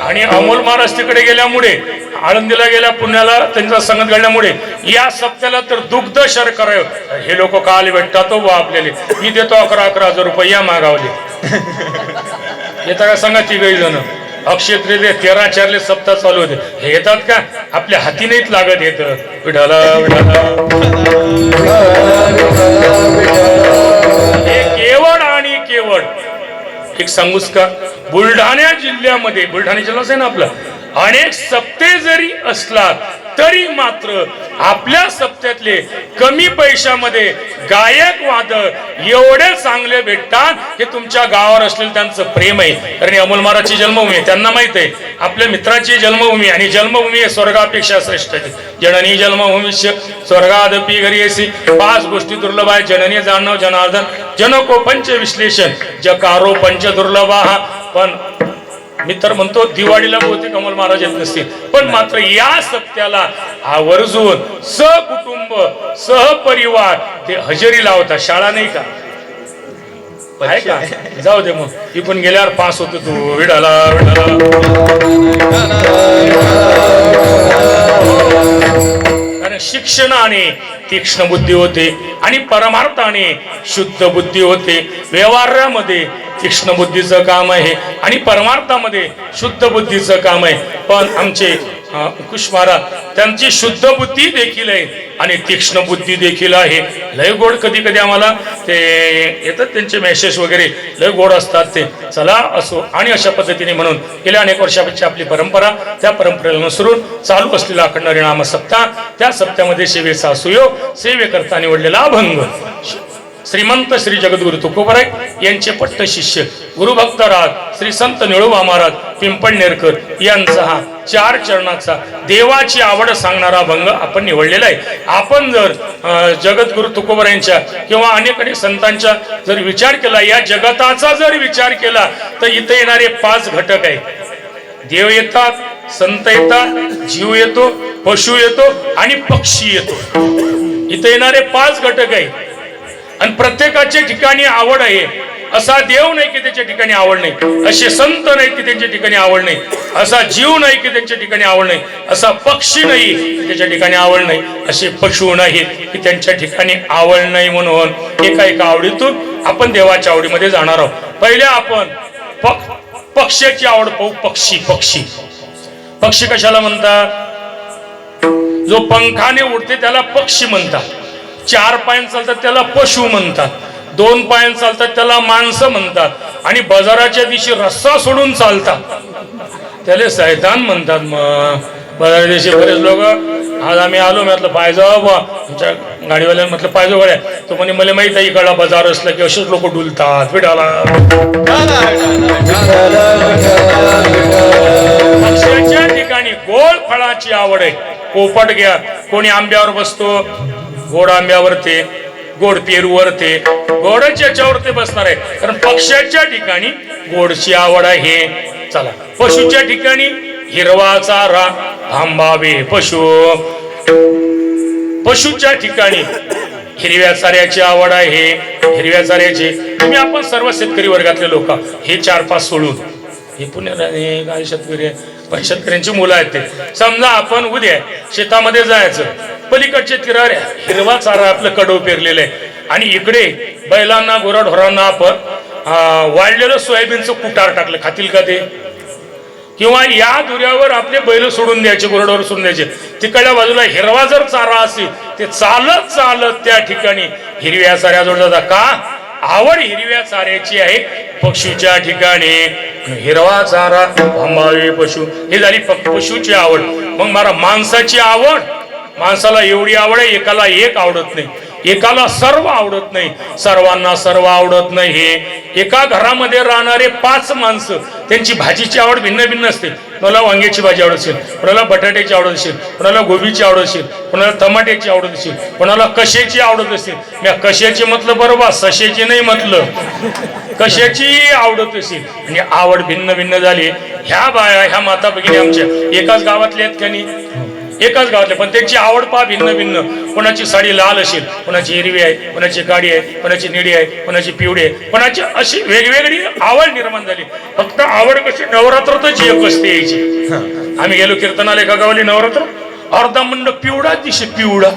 आणि अमोल महाराज तिकडे गेल्यामुळे, आळंदीला गेल्या, पुण्याला त्यांचा संगत घडल्यामुळे या सप्त्याला तर दुग्ध शर्करा हे लोक काल भेटतात हो आपल्याला. मी देतो 11,000 रुपये या मागावले. येता का सांगा तिघही जण. अक्षय तृतीया 13-4 सप्ताह चालू होते. हे येतात का, आपल्या हाती नाहीत लागत. येत विठाला विठाला. हे केवळ आणि केवळ एक सांगूच का, बुलढाणा जिल्ह्यामध्ये, बुलढाणा जिल्हाच आहे ना आपला, अनेक सप्ते जरी असलात तरी मात्र आपल्या सप्त्यातले कमी पैशामध्ये गायक वादक एवढे चांगले भेटतात की तुमच्या गावावर असलेलं त्यांचं प्रेम आहे. कारण अमोल महाराजची जन्मभूमी आहे, त्यांना माहित आहे आपल्या मित्राची जन्मभूमी, आणि जन्मभूमी आहे स्वर्गापेक्षा श्रेष्ठ. जननी जन्मभूमीश्य स्वर्गादपी घरी 5 गोष्टी दुर्लभ आहे. जननी जाणव जनार्दन, जनको पंच विश्लेषण, जकारो पंच दुर्लभा. पण मी तर म्हणतो दिवाळीला बहुतेक अमोल महाराज येत नसतील, पण मात्र या सप्त्याला आवर्जून सहकुटुंब सहपरिवार ते हजेरी लावतात. शाळा नाही का, आहे का, जाऊ दे मग, इकडून गेल्यावर पास होतो तू. विडाला कारण शिक्षणाने तीक्ष्ण बुद्धी होते, आणि परमार्थाने शुद्ध बुद्धी होते. व्यवहारामध्ये तीक्ष्ण बुद्धीचं काम आहे, आणि परमार्थामध्ये शुद्ध बुद्धीचं काम आहे. पण आमचे अंकुश महाराज त्यांची शुद्ध बुद्धी देखील आहे आणि तीक्ष्ण बुद्धी देखील आहे. लय गोड कधी कधी आम्हाला ते येतात त्यांचे मेसेज वगैरे लय गोड असतात ते. चला असो. आणि अशा पद्धतीने म्हणून गेल्या अनेक वर्षापेक्षा आपली परंपरा, त्या परंपरेला अनुसरून चालू असलेला अखंड हरिनाम सप्ताह, त्या सप्त्यामध्ये सेवेचा सुयोग, सेवेकरता निवडलेला अभंग श्रीमंत श्री जगद्गुरु तुकोबराय यांचे पट्ट शिष्य गुरुभक्तराज श्री संत निळोबा महाराज पिंपळनेरकर यांचा हा 4 चरणाचा देवाची आवड सांगणारा अभंग आपण निवडलेला आहे. आपण जर जगद्गुरु तुकोबरायांच्या किंवा अनेक संतांचा जर विचार केला, या जगताचा जर विचार केला, तर इथे येणारे 5 घटक आहेत. देव येतात, संत येतात, जीव येतो, पशु येतो आणि पक्षी येतो. इथे येणारे 5 घटक आहेत. आणि प्रत्येकाच्या ठिकाणी आवड आहे. असा देव नाही की त्याच्या ठिकाणी आवड नाही, असे संत नाही की त्यांच्या ठिकाणी आवड नाही, असा जीव नाही की त्यांच्या ठिकाणी आवड नाही, असा पक्षी नाही की त्याच्या ठिकाणी आवड नाही, असे पशु नाही की त्यांच्या ठिकाणी आवड नाही. म्हणून एका आवडीतून आपण देवाच्या आवडीमध्ये जाणार आहोत. पहिले आपण पक्ष्याची आवड पाहू. पक्षी कशाला म्हणतात? जो पंखाने उडते त्याला पक्षी म्हणतात. 4 पायाने चालतात त्याला पशु म्हणतात. 2 पायाने चालतात त्याला माणसं म्हणतात. आणि बाजाराच्या दिवशी रस्सा सोडून चालतात त्याला सैतान म्हणतात. मग बाजाराच्या दिवशी बरेच लोक, आज आम्ही आलो, म्हटलं पाहिजे बा, आमच्या गाडीवाल्यानं म्हटलं पाहिजे गड्या, तो म्हणे मला माहित आहे इकडला बाजार असला की असेच लोक डुलतात. विठाला पक्ष्याच्या ठिकाणी गोड फळाची आवड आहे. पोपट घ्या, कोणी आंब्यावर बसतो, गोड आंब्यावर ते, गोड पेरूवर ते, गोडच याच्यावर ते बसणार आहे, कारण पक्ष्याच्या ठिकाणी गोडची आवड आहे. चला, पशुच्या ठिकाणी हिरवा चारा थांबावे पशु. पशुच्या ठिकाणी हिरव्या चाऱ्याची आवड आहे. हिरव्या चाऱ्याची तुम्ही आपण सर्व शेतकरी वर्गातले लोक हे 4-5 सोडून, हे पुण्याला काही शेतकरी, पण शेतकऱ्यांची मुलं आहेत ते. समजा आपण उद्या शेतामध्ये जायचं, पलीकडचे तिराऱ्या हिरवा चारा आपलं कडव पेरलेलं आहे आणि इकडे बैलांना गुराढोरांना आपण वाढलेलं सोयाबीनचं कुटार टाकलं, खातील का ते? किंवा या दुऱ्यावर आपले बैल सोडून द्यायचे, गुराढोर सोडून द्यायचे. तिकडल्या बाजूला हिरवा जर चारा असेल, ते चालत चालत त्या ठिकाणी हिरव्या चाऱ्याजवळ जातात. का? आवड हिरव्या चाऱ्याची आहे. पशुच्या ठिकाणी हिरवा चारा थांबावे पशु, हे झाली पशुची आवड. मग मला माणसाची आवड, माणसाला एवढी आवड आहे, एकाला एक आवडत नाही, एकाला सर्व आवडत नाही, सर्वांना सर्व आवडत नाही. हे एका घरामध्ये राहणारे 5 माणसं, त्यांची भाजीची आवड भिन्न भिन्न असते. कोणाला वांग्याची भाजी आवडत असेल, कोणाला बटाट्याची आवडत असेल, कोणाला गोबीची आवडत असेल, कोणाला टमाट्याची आवडत असेल, कोणाला कशाची आवडत असेल. मी कशाची म्हटलं बरोबर, सशाची नाही म्हटलं, कशाची आवडत असेल. म्हणजे आवड भिन्न भिन्न झाली. ह्या बाया, ह्या माता भगिनी आमच्या एकाच गावातल्या आहेत का नाही? एकाच गावातले, पण त्यांची आवड पहा भिन्न भिन्न. कोणाची साडी लाल असेल, कोणाची हिरवी आहे, कोणाची गाडी आहे, कोणाची निळी आहे, कोणाची पिवळी आहे, कोणाची अशी वेगवेगळी आवड निर्माण झाली. फक्त आवड कशी नवरात्रातच एक असते यायची. आम्ही गेलो कीर्तनाला एका गावाली, नवरात्र अर्धा मंडप पिवळा दिसे, पिवळा.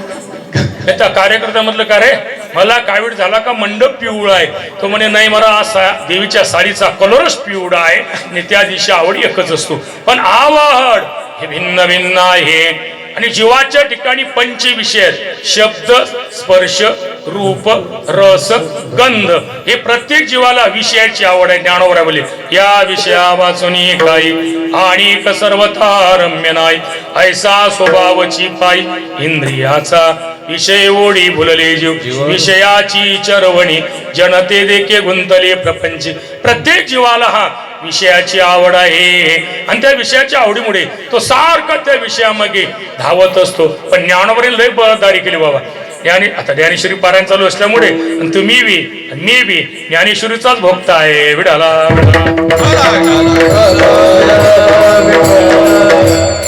त्या कार्यकर्ता म्हटलं का रे, मला कावीड झाला का मंडप पिवळा आहे? तो म्हणे नाही, मला देवीच्या साडीचा कलरच पिवळा आहे आणि त्या दिवशी आवड एकच असतो. पण आवड हे भिन्न भिन्न आहे. आणि जीवाच्या ठिकाणी पंचविषय, शब्द, स्पर्श, रूप, रस, गंध, हे प्रत्येक जीवाला विषयाची आवड आहे. ज्ञानोबा बोले, या विषया वाचुनी काही आणि सर्वथा रम्य नाही, ऐसा स्वभावची पायी इंद्रियाचा विषय ओढी भुलले जीव, विषयाची चरवणी जनते देखे गुंतले प्रपंच. प्रत्येक जीवाला हा विषयाची आवड आहे आणि त्या विषयाच्या आवडीमुळे तो सारखा त्या विषयामागे धावत असतो. पण ज्ञानोबाने लय बळदारी केली बाबा. आता ज्ञानेश्वरी पारायण चालू असल्यामुळे तुम्ही बी मी बी ज्ञानेश्वरीचाच भक्त आहे. विडाला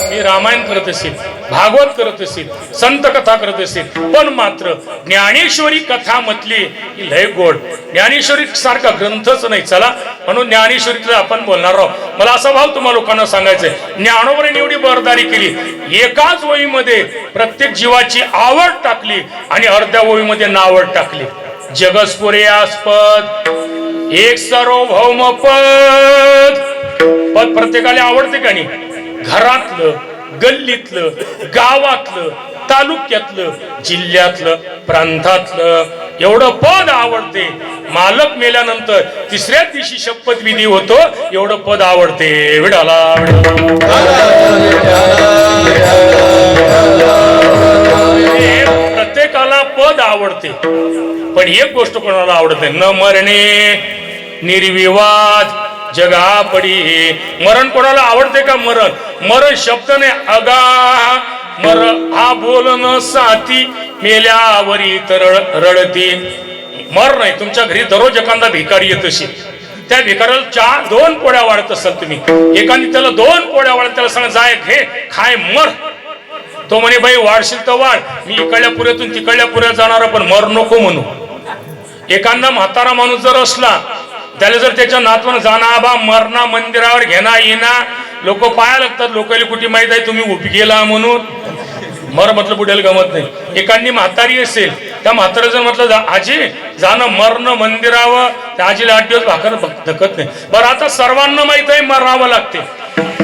मी रामायण करत असेल, भागवत करत असेल, संत कथा करत असेल, पण मात्र ज्ञानेश्वरी कथा म्हटली की लय गोड. ज्ञानेश्वरी सारखा ग्रंथच नाही. चला, म्हणून ज्ञानेश्वरीतलं आपण बोलणार आहोत. मला असा भाव तुम्हाला लोकांना सांगायचंय, ज्ञानोबाने एवढी बरदारी केली, एकाच वहीमध्ये प्रत्येक जीवाची आवड टाकली आणि अर्ध्या वहीमध्ये नावड टाकली. जगस्फुरेयास्पद एक सार्वभौम पद. पद प्रत्येकाला आवडते का नाही? घरातलं, गल्लीतलं, गावातलं, तालुक्यातलं, जिल्ह्यातलं, प्रांतातलं एवढं पद आवडते. मालक मेल्यानंतर तिसऱ्या दिवशी शपथविधी होतो, एवढं पद आवडते. विडाला प्रत्येकाला पद आवडते, पण एक गोष्ट कोणाला आवडत नाही, न मरणे, निर्विवाद, जगापडी. मरण कोणाला आवडते का? मरण शब्द नाही, अगा मर हा बोलन साथी मेल्यावरी तर रडती. मर नाही. तुमच्या घरी दररोज एखादा भिकारी येत असेल, त्या भिकाऱ्याला 2 पोळ्या वाढत असाल तुम्ही, एखादी त्याला 2 पोळ्या वाढत, त्याला सांगा जाय घे खाय मर. तो म्हणे बाई वाढशील तर वाढ, मी इकडल्या पुऱ्यातून तिकडल्या पुऱ्यात जाणार, पण मर नको म्हणू. एखादा म्हातारा माणूस जर असला, त्याला जर त्याच्या नातवानं जाणा बा मरणा मंदिरावर घेणा येणा, लोक पाया लागतात. लोकांना कुठे माहित आहे तुम्ही उभी गेला म्हणून. मर म्हटलं बुड्याला गमत नाही. एखादी म्हातारी असेल, त्या म्हातारा जर म्हटलं आजी जाणं मरण मंदिरावर, त्या आजीला 8 दिवस भाकर धकत नाही. बरं आता सर्वांना माहित आहे मरावं लागते.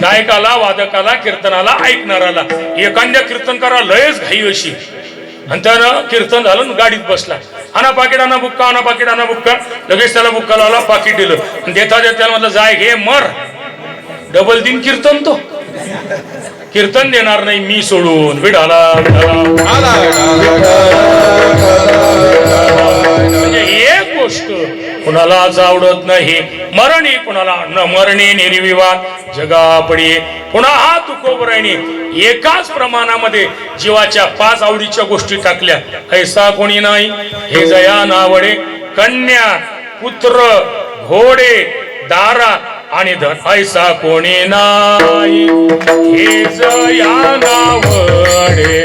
गायकाला, वादकाला, कीर्तनाला, ऐकणाराला. एखाद्या कीर्तनकाराला लयच घाई अशी, आणि त्यानं कीर्तन झालं, गाडीत बसला, आणा पाकिट आणा बुक्का, आणा पाकिट आणा बुक्का. लगेच त्याला बुक्का लावला, पाकिट दिलं, आणि देता त्याला म्हटलं जाय घे मर. डबल दिन कीर्तन, तो कीर्तन देणार नाही मी सोडून. विडाला म्हणजे एक गोष्ट कुणालाच आवडत नाही, मरणे कुणाला न मरणे, निर्विवाद, जगापडी. पुन्हा हा तुकोबरायने एकाच प्रमाणामध्ये जीवाच्या 5 आवडीच्या गोष्टी टाकल्या. ऐसा कोणी नाही हे जया नावडे, कन्या, पुत्र, घोडे, दारा आणि धन. ऐसा कोणी नाही हे जया नावडे,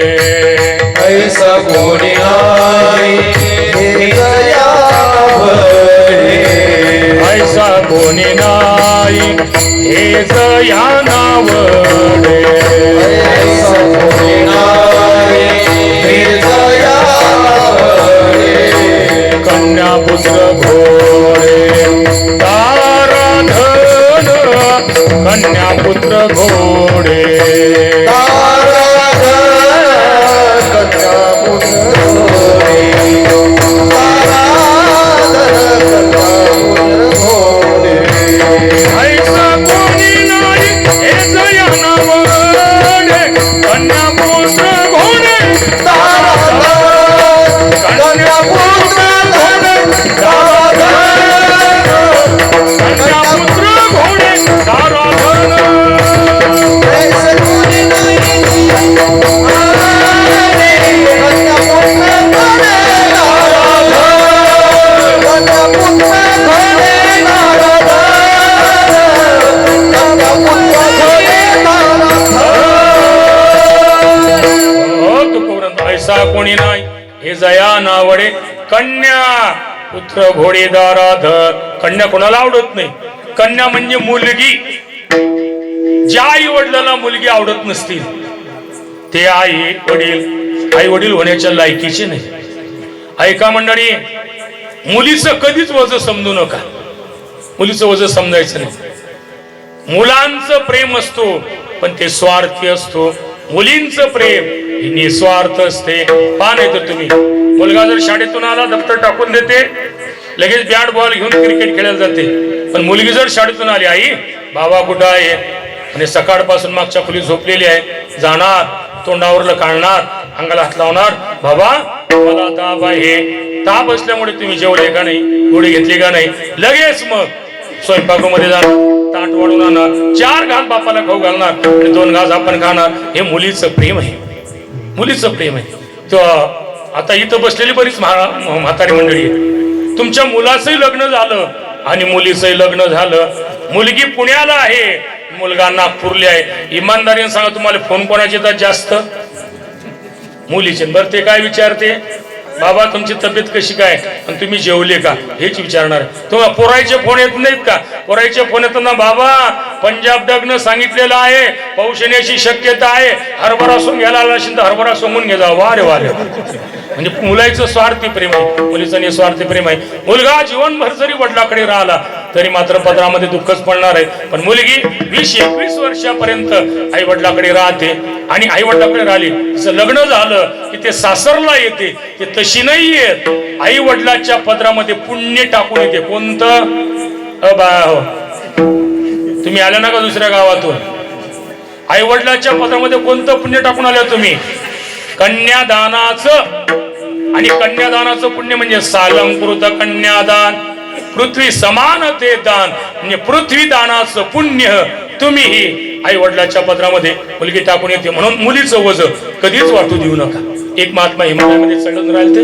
ऐसा कोणी नाही हे जया ऐसा कोणी नाही हे जया नावडे, ऐसा कोणी नाही हे जया कन्या, पुत्र, घोडे, तारा, धन, कन्या, पुत्र, घोडे, तारा धन, कन्या पुत्र घोडे, तारा धन, कन्या पुत्र घोडे. ऐसा कोणी नाही हे जया नावडे, कन्या, पुत्र, घोडे, तारा धन, कन्या पुत्र घोडे, तारा धन, कन्या, पुत्र, घोडे, तारा, धन. ऐसा कोणी नाही कन्या पुत्र घोडे, तारा धन, कन्या पुत्र घोडे, तारा धन, कन्या पुत्र घोडे, तारा धन. तुकोबराय ऐसा कोणी नाही हे जया नावडे, कन्या, पुत्र, घोडे, दारा, धन. कन्या कोणाला आवडत नाही. कन्या म्हणजे मुलगी. ज्या आई वडिलांना मुलगी आवडत नसतील, ते आई वडील होण्याच्या लायकीचे नाही. ऐका मंडळी, मुलीचं कधीच वजन समजू नका. मुलीचं वजन समजायचं नाही. मुलांचं प्रेम असतो, पण ते स्वार्थी असतो. मुलींचं प्रेम हे निस्वार्थ असते. पहा नाही तर तुम्ही, मुलगा जर शाळेतून आला, दप्तर टाकून देते, लगेच बॅट बॉल घेऊन क्रिकेट खेळायला जाते. पण मुलगी जर शाळेतून आली, आई बाबा कुठं आहे, आणि सकाळपासून मागच्या खोलीत झोपलेली आहे, जाणार, तोंडावरलं काढणार, अंगाला हात लावणार, बाबा मला ताप आहे. ताप असल्यामुळे तुम्ही जेवले का नाही, गोळी घेतली का नाही, लगेच मग स्वयंपाकामध्ये जाणार, ताट वाढून आणणार, 4 घास बापाला खाऊ घालणार, आणि 2 घास आपण खाणार. हे मुलीचं प्रेम आहे, मुलीचं प्रेम आहे. तो आता इथं बसलेली बरीच म्हातारी मंडळी आहे. तुमच्या मुलाचंही लग्न झालं आणि मुलीचंही लग्न झालं. मुलगी पुण्याला आहे, मुलगा नागपूरला आहे. इमानदारीने सांगा, तुम्हाला फोन कोणाचे येतात जास्त? मुलीचे. बरं ते काय विचारते, बाबा तुमची तब्येत कशी काय, आणि तुम्ही जेवले का, हेच विचारणार. तुम्हाला पोरायचे फोन येत नाहीत का? पोरायचे फोन येतात, बाबा पंजाब डगनं सांगितलेलं आहे पाऊस येण्याची शक्यता आहे, हरभरा सोंग घ्यायला आला असेल तर हरभरा सोंगून घे जा. वारे वारे. म्हणजे मुलाचं स्वार्थी प्रेम आहे, मुलीचं निस्वार्थी प्रेम आहे. मुलगा जीवनभर जरी वडिलाकडे राहिला तरी मात्र पदरामध्ये दुःखच पडणार आहे. पण मुलगी 20-21 वर्षापर्यंत आई वडिलाकडे राहते आणि आई वडिलाकडे राहिली, तिचं लग्न झालं की ते सासरला येते. ते तशी नाही येत, आई वडिलाच्या पदरामध्ये पुण्य टाकून येते. कोणतं हो, तुम्ही आल्या ना का दुसऱ्या गावातून? आई वडिलाच्या पदरामध्ये कोणतं पुण्य टाकून आले तुम्ही? कन्यादानाचं. आणि कन्यादानाचं पुण्य म्हणजे सालंकृत कन्यादान, पृथ्वी समान ते दान, म्हणजे पृथ्वी दानाचं पुण्य तुम्हीही आई वडिलाच्या पदरामध्ये मुलगी टाकून येते. म्हणून मुलीचं वज कधीच वाटू देऊ नका. एक महात्मा हिमालयामध्ये चढत राहिले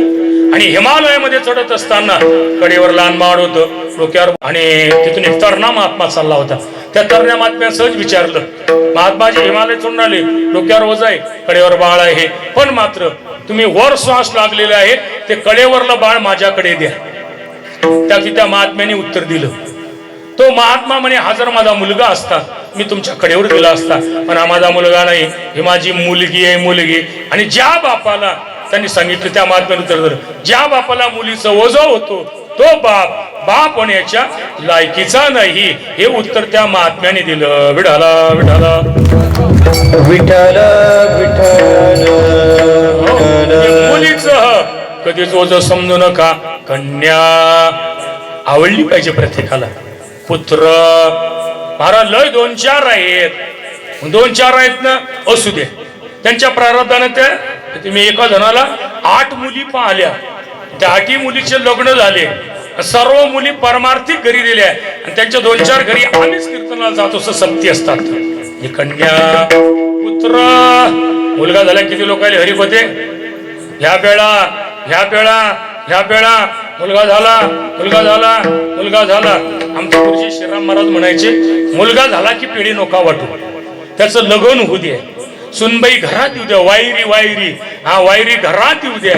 आणि हिमालयामध्ये चढत असताना कडेवर लहान बाळ होतं डोक्यावर, आणि तिथून एक तरणा महात्मा चालला होता. त्या तरण्या महात्म्या सहज विचारलं, महात्माजी हिमालय चढून आले, डोक्यावर वज आहे, कडेवर बाळ आहे, पण मात्र तुम्ही वर श्वास लागलेले आहे, ते कडेवरलं बाळ माझ्याकडे द्या. त्या महात्म्याने उत्तर दिलं. तो महात्मा म्हणे, हा जर माझा मुलगा असता मी तुमच्या कडेवर दिला असता, पण हा माझा मुलगा नाही, ही माझी मुलगी आहे, मुलगी. आणि ज्या बापाला त्यांनी सांगितलं, त्या महात्म्याने उत्तर दिलं, ज्या बापाला मुलीचं ओझ होतो तो बाप होण्याच्या लायकीचा नाही. हे उत्तर त्या महात्म्याने दिलं. विठाला विठाला विठ्ठल विठ्ठल. मुलीचं कधीच ओझ समजू नका. कन्या आवडली पाहिजे प्रत्येकाला. पुत्र महाराज लय 2-4 आहेत, 2-4 आहेत ना, असू दे, त्यांच्या प्रारब्धाने त्या तुम्ही एका जणाला 8 मुली पाहिल्या, त्या 8 मुलीचे लग्न झाले, सर्व मुली परमार्थिक घरी दिल्या, आणि त्यांच्या 2-4 घरी आम्हीच कीर्तनाला जातो असं सत्य असतात. ही कन्या पुत्र मुलगा झाला. किती लोकांना हरिपते ह्या पेळा मुलगा झाला, मुलगा झाला, मुलगा झाला. आमचे गुरुजी श्रीराम महाराज म्हणायचे, मुलगा झाला की पिढी नोका वाटू, त्याचं लगन होऊ दे, सुनबाई घरात येऊ द्या, वायरी हा वायरी घरात येऊ द्या.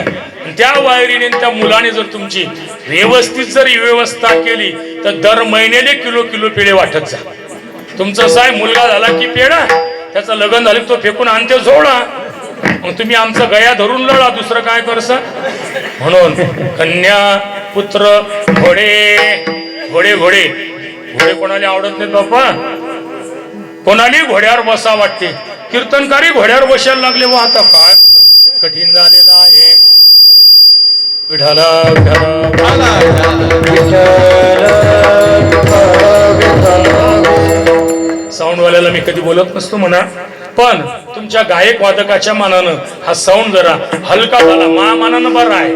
त्या वायरीने त्या मुलाने जर तुमची व्यवस्थित जर व्यवस्था केली तर दर महिन्याला किलो पेढे वाटत जा. तुमचं साय मुलगा झाला की पेढा, त्याचं लग्न झालं तो फेकून आणते झोळा, मग तुम्ही आमचा गया धरून लढा, दुसरं काय करसा. म्हणून कन्या पुत्र घोडे घोडे घोडे घोडे कोणाला आवडत नाहीत बाप्पा? कोणाला घोड्यावर बसा वाटते. कीर्तनकारी घोड्यावर बसायला लागले, व आता काय कठीण झालेलं आहे. विठाला साऊंडवाल्याला मी कधी बोलत नसतो म्हणा, पण तुमच्या गायक वादकाच्या मानानं हा साऊंड जरा हलका झाला. मानानं बरा आहे,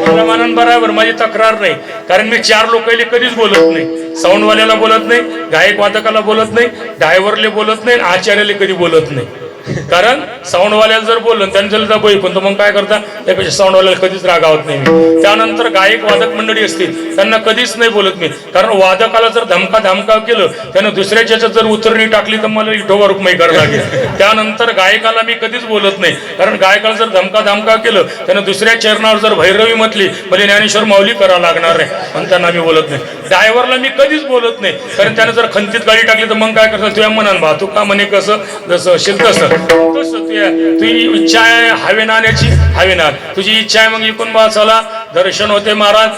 मला मानानं बरा आहे बरं, माझी तक्रार नाही. कारण मी 4 लोकांना कधीच बोलत नाही. साऊंडवाल्याला बोलत नाही, गायक वादकाला बोलत नाही, ड्रायव्हरले बोलत नाही, आचार्याला कधी बोलत नाही. कारण साऊंडवाल्याला जर बोललं त्यांनी जर बैकून तर मग काय करता, त्यापेक्षा साऊंडवाल्याला कधीच रागावत नाही मी. त्यानंतर गायक वादक मंडळी असतील त्यांना कधीच नाही बोलत मी, कारण वादकाला जर धमकाव केलं, त्यानं दुसऱ्याच्या जर उतरणी टाकली तर मला इटोवा रुक्माई करावं लागेल. त्यानंतर गायकाला मी कधीच बोलत नाही, कारण गायकाला जर धमकाव केलं, त्यानं दुसऱ्या चरणावर जर भैरवी म्हटली, म्हणजे ज्ञानेश्वर माऊली करावं लागणार आहे, पण त्यांना मी बोलत नाही. ड्रायव्हरला मी कधीच बोलत नाही, कारण त्यानं जर खंतीत गाडी टाकली तर मग काय करतात, तुझ्या मनान भातू का म्हणे, कसं जसं असेल तसं तुझी इच्छा आहे हवेनाण्याची हवेनाथ, तुझी इच्छा आहे मग इकून बा चला दर्शन होते महाराज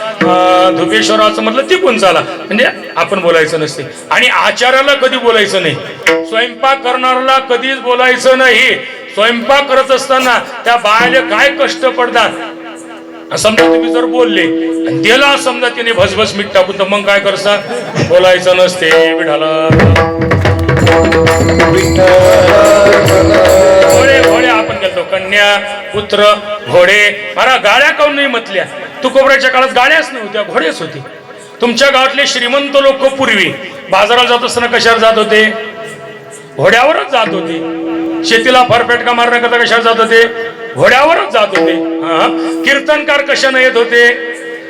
धुपेश्वराचं म्हटलं तिकून चला, म्हणजे आपण बोलायचं नसते. आणि आचार्याला कधी बोलायचं नाही, स्वयंपाक करणाऱ्याला कधीच बोलायचं नाही. स्वयंपाक करत असताना त्या बायाला काय कष्ट पडतात, समजा तुम्ही जर बोलले आणि त्याला समजा तिने भसभस मीठ टाकून, तर मग काय करसा, बोलायचं नसते. घोडे घोडे आपण गेलो, कन्या पुत्र घोडे. मला गाड्या काऊन नाही म्हटल्या, तुकोबऱ्याच्या काळात गाड्याच नव्हत्या, घोडेच होते. तुमच्या गावातले श्रीमंत लोक पूर्वी बाजारात जात असताना कशावर जात होते, घोड्यावरच जात होते. शेतीला फरफेटका मारण्याकरता कशावर जात होते, घोड्यावरच जात होते. कीर्तनकार कशाने येत होते,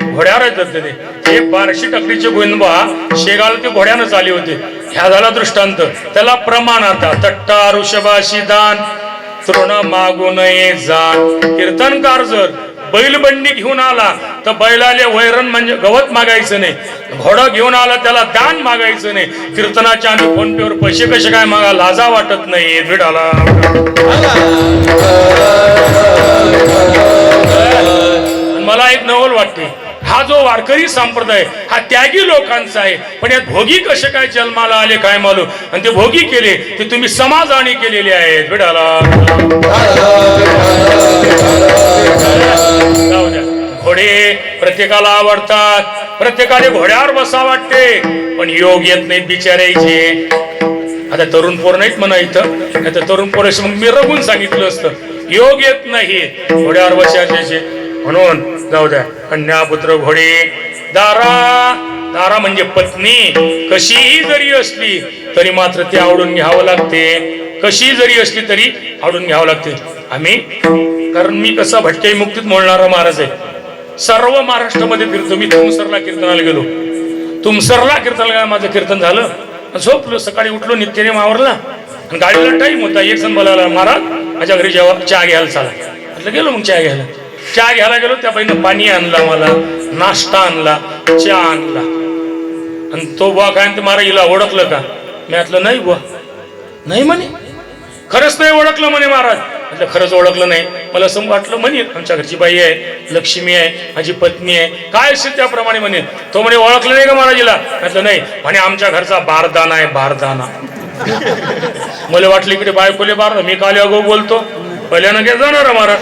घोड्यावरच जात होते. हे 1200 टकरीचे गोविंदबा शेगाव ते घोड्यानंच आले होते. ह्या झाला दृष्टांत. त्याला प्रमाण आता तट्टा ऋषभाशी दान तृण मागू नये जाण. कीर्तनकार जर बैलबंडी घेऊन आला तर बैलाले वैरण म्हणजे गवत मागायचं नाही, घोडा घेऊन आला त्याला दान मागायचं नाही. कीर्तनाच्या आम्ही फोन पेवर पैसे कसे काय मागा, लाजा वाटत नाही. विठाला मला एक नवल वाटते, हा जो वारकरी संप्रदाय हा त्यागी लोकांचा आहे, पण यात भोगी कसे काय जन्माला आले काय मालूम, आणि ते भोगी केले ते तुम्ही समाजाने केलेले आहेत. विठाला जाऊ द्या. घोडे प्रत्येकाला आवडतात, प्रत्येकाने घोड्यावर बसा वाटते, पण योग येत नाहीत बिचारायचे. आता तरुण पोर नाहीत म्हणा इथं, नाही तर तरुण पोराशी मग मी रगून सांगितलं असतं, योग येत नाही घोड्यावर बसायचे. म्हणून जाऊ द्या. कन्या पुत्र घोडे दारा, दारा म्हणजे पत्नी कशीही जरी असली तरी मात्र ती आवडून घ्यावं लागते, कशी जरी असली तरी आवडून घ्यावं लागते. आम्ही, कारण मी कसा भटक्याई मुक्तीत मोडणारा महाराज आहे, सर्व महाराष्ट्रामध्ये फिरतो. मी तुमसरला कीर्तनाला गेलो, तुमसरला कीर्तनाला माझं कीर्तन झालं, झोपलो. सकाळी उठलो, नित्यनेम आवरला आणि गाडीला टाईम होता. एक जण बोलायला, महाराज माझ्या घरी जेव्हा चहा घ्यायला चाला. म्हटलं गेलो. मग चहा घ्यायला गेलो. त्या बाईनं पाणी आणला, मला नाश्ता आणला, चहा आणला. आणि तो बुवा काय म्हणते, महाराज हिला ओळखलं का? मी म्हटलं नाही बुवा. नाही म्हणे, खरंच नाही ओळखलं म्हणे महाराज. म्हटलं खरंच ओळखलं नाही. मला असं वाटलं म्हणे आमच्या घरची बाई आहे, लक्ष्मी आहे, माझी पत्नी आहे, काय असेल त्याप्रमाणे म्हणे. तो म्हणे ओळखलं नाही का महाराजीला? म्हटलं नाही. म्हणे आमच्या घरचा बारदाना आहे, बारदाना. मला वाटलं इकडे बायकोले बार, मी काले अगो बोलतो, पहिल्यानं काय जाणार महाराज,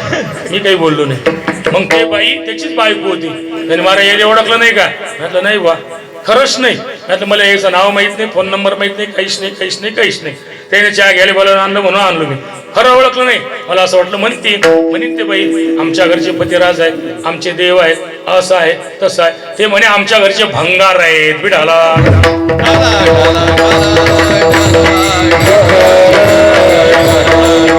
मी काही बोललो नाही. मग ते बाई त्याचीच बायको होती. त्याने महाराज याने ओळखलं नाही का? म्हटलं नाही बा, खरंच नाही. म्हटलं मला याचं नाव माहित नाही, फोन नंबर माहित नाही, काहीच नाही. त्याने चहा घ्यायला बोलावून आणलं म्हणून आणलो मी. खरं ओळखलं नाही. मला असं वाटलं म्हणते ते बाई आमच्या घरचे पतिराज आहे, आमचे देव आहेत, असं आहे तसं आहे. ते म्हणे आमच्या घरचे भंगार आहेत. बिडाला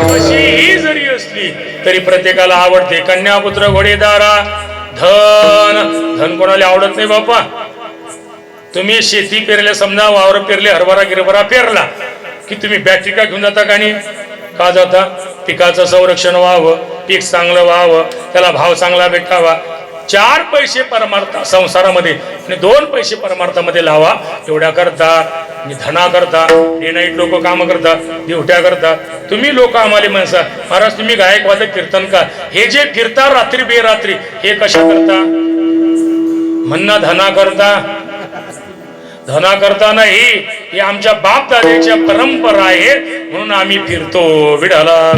कशीही जरी असली तरी प्रत्येकाला आवडते. कन्यापुत्र घोडेदारा. धन कोणाला आवडत नाही बापा. तुम्ही शेती पेरल्या, समजा वावर पेरले, हरभरा गिरभरा पेरला की तुम्ही बॅटरी का घेऊन जाता? का जाता? पिकाचं संरक्षण व्हावं, पीक चांगलं व्हावं, त्याला भाव चांगला भेटावा. 4 पैसे परमार्थ संसारामध्ये आणि 2 पैसे परमार्थामध्ये लावा, एवढ्या करता. धना करता, डे नाईट लोक काम करतात, ड्युट्या करतात. तुम्ही लोक आम्हाला म्हणसा महाराज तुम्ही गायक वादक कीर्तन का, हे जे फिरता रात्री बेरात्री हे कशा करता? म्हणणं धना करता नाही, ही आमच्या बाप दादाच्या परंपरा आहे, म्हणून आम्ही फिरतो. विठाला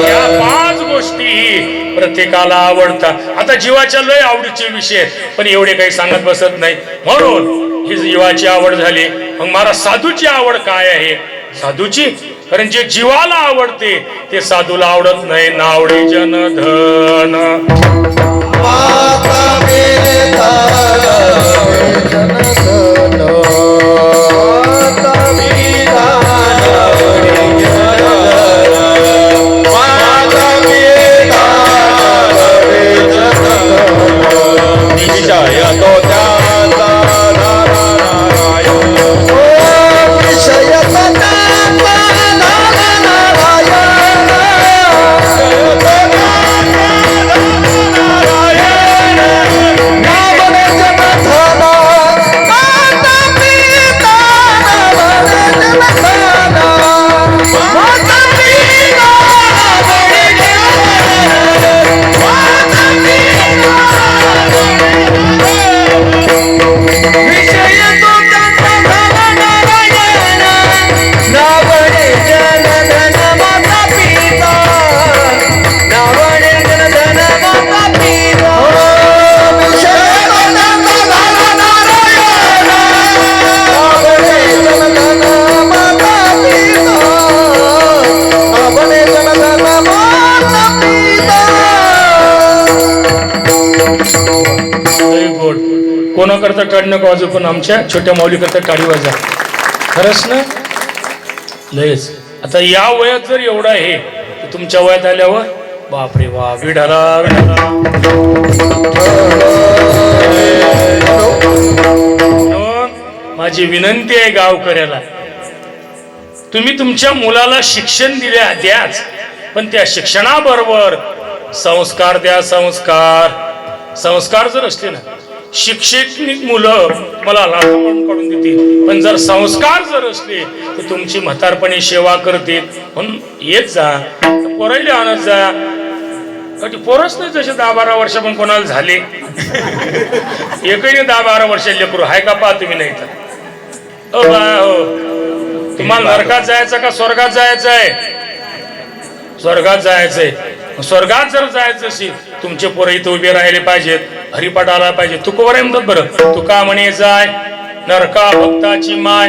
या 5 गोष्टी प्रत्येकाला आवडतात. आता जीवाच्या लय आवडीचे विषय, पण एवढे काही सांगत बसत नाही. म्हणून ही जीवाची आवड झाली. मग मला साधूची आवड काय आहे? साधूची, कारण जे जीवाला आवडते ते साधूला आवडत नाही. नावडे जन धन माता पिता कोणाकरता टाळी नका वाजू, पण आमच्या छोट्या माऊलीकरता टाळी वाजा. खरंच ना, लयच. आता या वयात जर एवढा आहे, तुमच्या वयात आल्यावर बापरे वा. विडाला माझी विनंती आहे गावकऱ्याला, तुम्ही तुमच्या मुलाला शिक्षण द्याच, पण त्या शिक्षणाबरोबर संस्कार द्या. संस्कार जर असले ना, शिक्षित मुलं मला लहान काढून देतील, पण जर संस्कार जर असले तर तुमची म्हातारपणी सेवा करतील. म्हणून येत जा, पोरायले आणत जा. म्हणजे पोरच नाही जसे 10-12 वर्ष पण कोणाला झाले एकही 10-12 वर्ष लेकरू हाय का पहा तुम्ही नाही तर हो बा हो तुम्हाला नरकात जायचं का स्वर्गात जायचं आहे स्वर्गात जायचंय स्वर्गात जर जायचं असेल तुमचे पोरं इथं उभे राहिले पाहिजेत हरिपाठ आला पाहिजे तुकोवर आहे म्हणतात बरं तुका म्हणे जाय नरका भक्ताची माय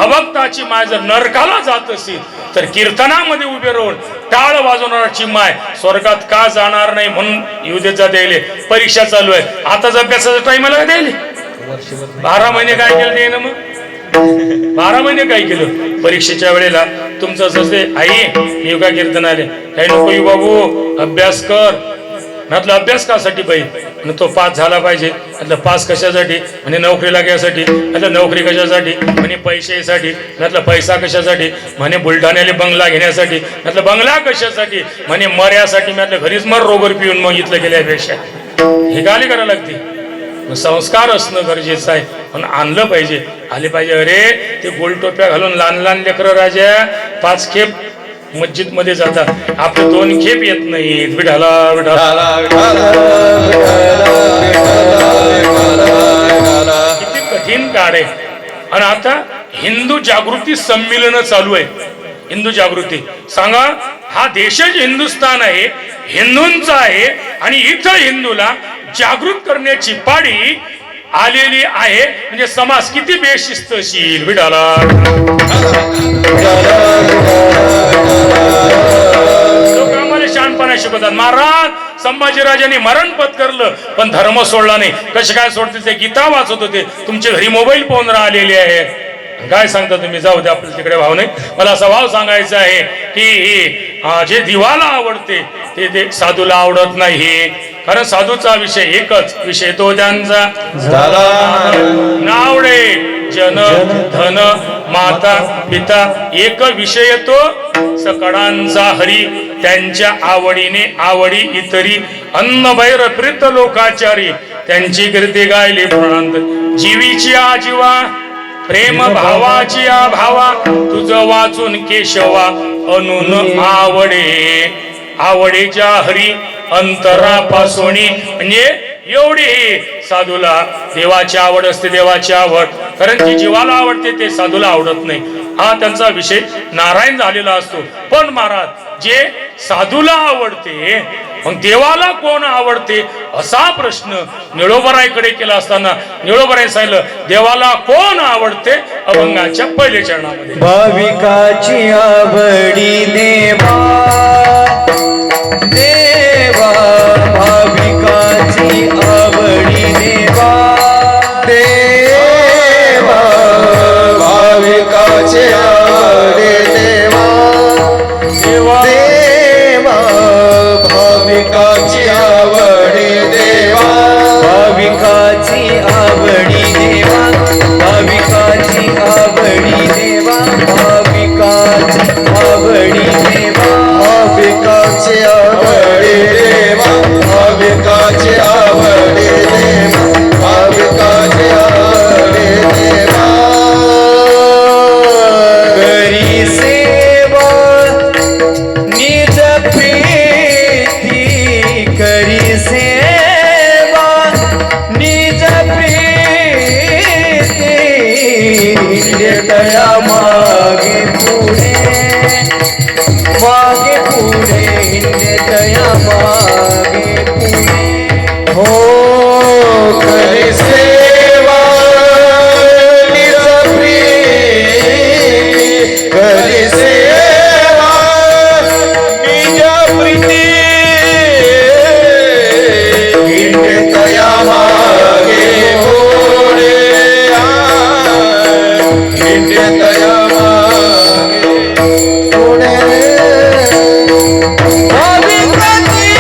अभक्ताची माय जर नरकाला जात असेल तर कीर्तनामध्ये उभे राहून टाळ वाजवणाराची माय स्वर्गात का जाणार नाही म्हणून युद्धेचा द्यायले परीक्षा चालू आहे आता जर अभ्यासाचा टाइमला द्यायले 12 महिने काय केलं ते ना मग 12 महिने काय केलं परीक्षेच्या वेळेला तुमचं जसे आई मी योगा कीर्तन आले काही नको येऊ बाबू अभ्यास कर म्हटलं अभ्यास कासाठी बाई आणि तो पास झाला पाहिजे म्हटलं पास कशासाठी म्हणजे नोकरी लागण्यासाठी म्हटलं नोकरी कशासाठी म्हणे पैशासाठी म्हटलं पैसा कशासाठी म्हणे बुलढाण्याला बंगला घेण्यासाठी म्हटलं बंगला कशासाठी म्हणे मर्यासाठी म्हटलं घरीच मर रोगर पिऊन मग इथलं गेल्यापेक्षा हे गाली करायला लागते संस्कार असणं गरजेचं आहे पण आणलं पाहिजे आले पाहिजे अरे ते गोल टोप्या घालून लहान लहान लेकरं राजा 5 खेप मस्जिद मध्ये जातात आपले 2 खेप येत नाहीत विठाला विठाला किती कठीण काळ आहे आणि आता हिंदू जागृती संमेलन चालू आहे हिंदू जागृती सांगा हा देशच हिंदुस्थान आहे हिंदूंचा आहे आणि इथं हिंदूला जागृत करण्याची पाळी आलेली आहे म्हणजे समाज किती बेशिस्तशील विडाला लोक आम्हाला शहाणपणा शिकवतात महाराज संभाजीराजांनी मरण पत्करलं पण धर्म सोडला नाही कसे काय सोडते ते गीता वाचत होते तुमच्या घरी मोबाईल फोन राहिलेले आहेत काय सांगता तुम्ही जाऊ दे आपल्याला तिकडे भाव नाही मला असा भाव सांगायचा आहे की जे दिवाला आवडते ते साधूला आवडत नाही कारण साधूचा विषय एकच विषय तो त्यांचा नावडे जन धन माता पिता एक विषय तो सकळांचा हरी त्यांच्या आवडीने आवडी इतरी अन्न बैर प्रीत लोकाचारी त्यांची कीर्ती गायली प्राणांत जीवीची आजीवा प्रेम भावाची भावा तुझं वाचून केशवा अनुन आवडे आवडेच्या हरी अंतरापासोनी म्हणजे एवढी साधूला देवाची आवड असते देवाची आवड कारण जी जीवाला आवडते ते साधूला आवडत नाही हा त्यांचा विषय नारायण झालेला असतो पण महाराज जे साधूला आवडते मग देवाला कोण आवडते असा प्रश्न निळोबरायकडे केला असताना निळोबराय सांगितलं देवाला कोण आवडते अभंगाच्या पहिल्या चरणामध्ये भाविकाची आवडी देवा देवा भाविकाची आवडी देवा देवा भाविकाची आवडी देवा देवा देवा भाविकाची आवडी देवा भाविकाची आवडी देवा भाविकाची आवडी देवा भाविकाची आवडी देवा भाविकाची आवडी देवा भाविकाची आवडी देवा भाविकाची आवडी देवा करी सेवा निज प्रीती करी सेवा निज प्रीती दया मागे पुढे दया मागे पुढे हो करी सेवा निज प्रीती करी सेवा निज प्रीती दया मागे पुढे दया मागे पुढे भाविकाची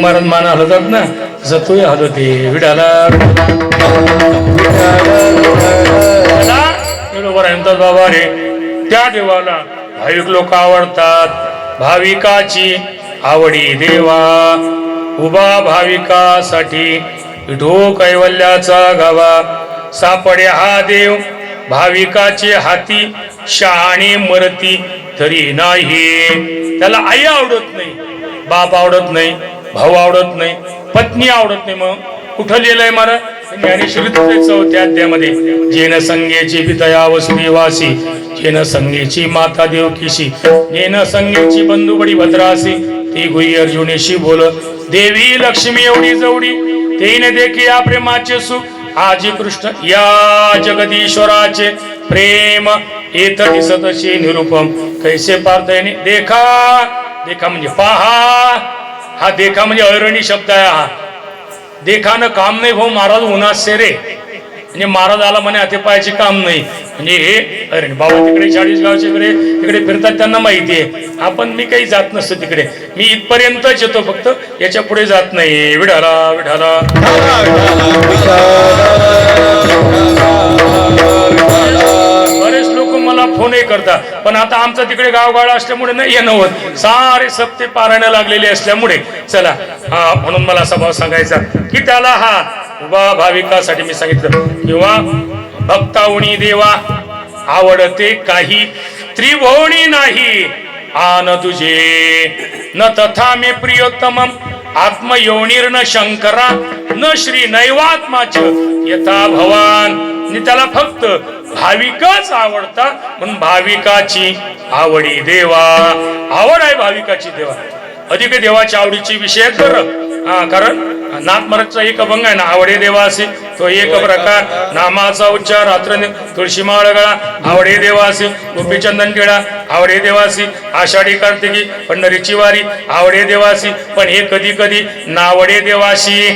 महाराज मान हलतात ना तसं तू हलवते विडाला बरोबर आहे म्हणतात बाबा रे. त्या देवाला भाविक लोक आवडतात. भाविकाची आवडी देवा उभा भाविकासाठी विठो कैवल्याचा गावा सापडे हा देव भाविकाचे हाती शहाणे मरती तरी नाही. त्याला आई आवडत नाही, बाप आवडत नाही, भाऊ आवडत नाही, पत्नी आवडत नाही. मग कुठं लिहिलंय महाराज ज्ञानेश्वरी 4थ्या अध्यायामध्ये जेन संगेची पितया वसुदेवासी जेन संगेची माता देवकीशी जेन संगेची बंधू बडी भद्रासी ती गुई अर्जुनेशी बोल देवी लक्ष्मी एवढी जवडी तेने देखी या प्रेमाचे सुख आजी कृष्ण या जगदीश्वराचे प्रेम येत दिसतशी निरूपम कैसे पार्थयने देखा. देखा म्हणजे पहा. हा देखा म्हणजे अरणी शब्द आहे. हा देखानं काम नाही भाऊ महाराज उन्हात सेरे म्हणजे महाराज आला म्हणे हाते पायाचे काम नाही म्हणजे हे अरे बाबा तिकडे 40 गावचे तिकडे फिरतात त्यांना माहिती आहे. आपण मी काही जात नसतो तिकडे. मी इथपर्यंतच येतो फक्त याच्या पुढे जात नाही. विठाला विठाला बरेच लोक मला फोनही करतात पण आता आमचं तिकडे गावगाडा असल्यामुळे नाही येणं होत. सारे सप्ते पारायण लागलेले असल्यामुळे चला हा म्हणून मला स्वभाव सांगायचा की त्याला हा उभा भाविकासाठी मी सांगितलं किंवा भक्तावणी देवा आवडते काही त्रिभुवनी नाही आन तुझे न तथा मे प्रियोत्तमम आत्मयोनिर्न शंकरा न श्री नैवात्माच यथा भवान. त्याला फक्त भाविकच आवडता म्हणून भाविकाची आवडी देवा. आवड आहे भाविकाची देवा. अधिक देवाच्या आवडीची विषय बरं कारण नाथ महाराजचा एक अभंग आहे ना आवडे देवा असे तो एक प्रकार नामाचा उच्चार रात्र तुळशी माळ गळा आवडे देवासी गोपीचंदन केळा आवडे देवासी आषाढी कार्तिकी पंढरीची वारी आवडे देवासी. पण हे कधी कधी नावडे देवासी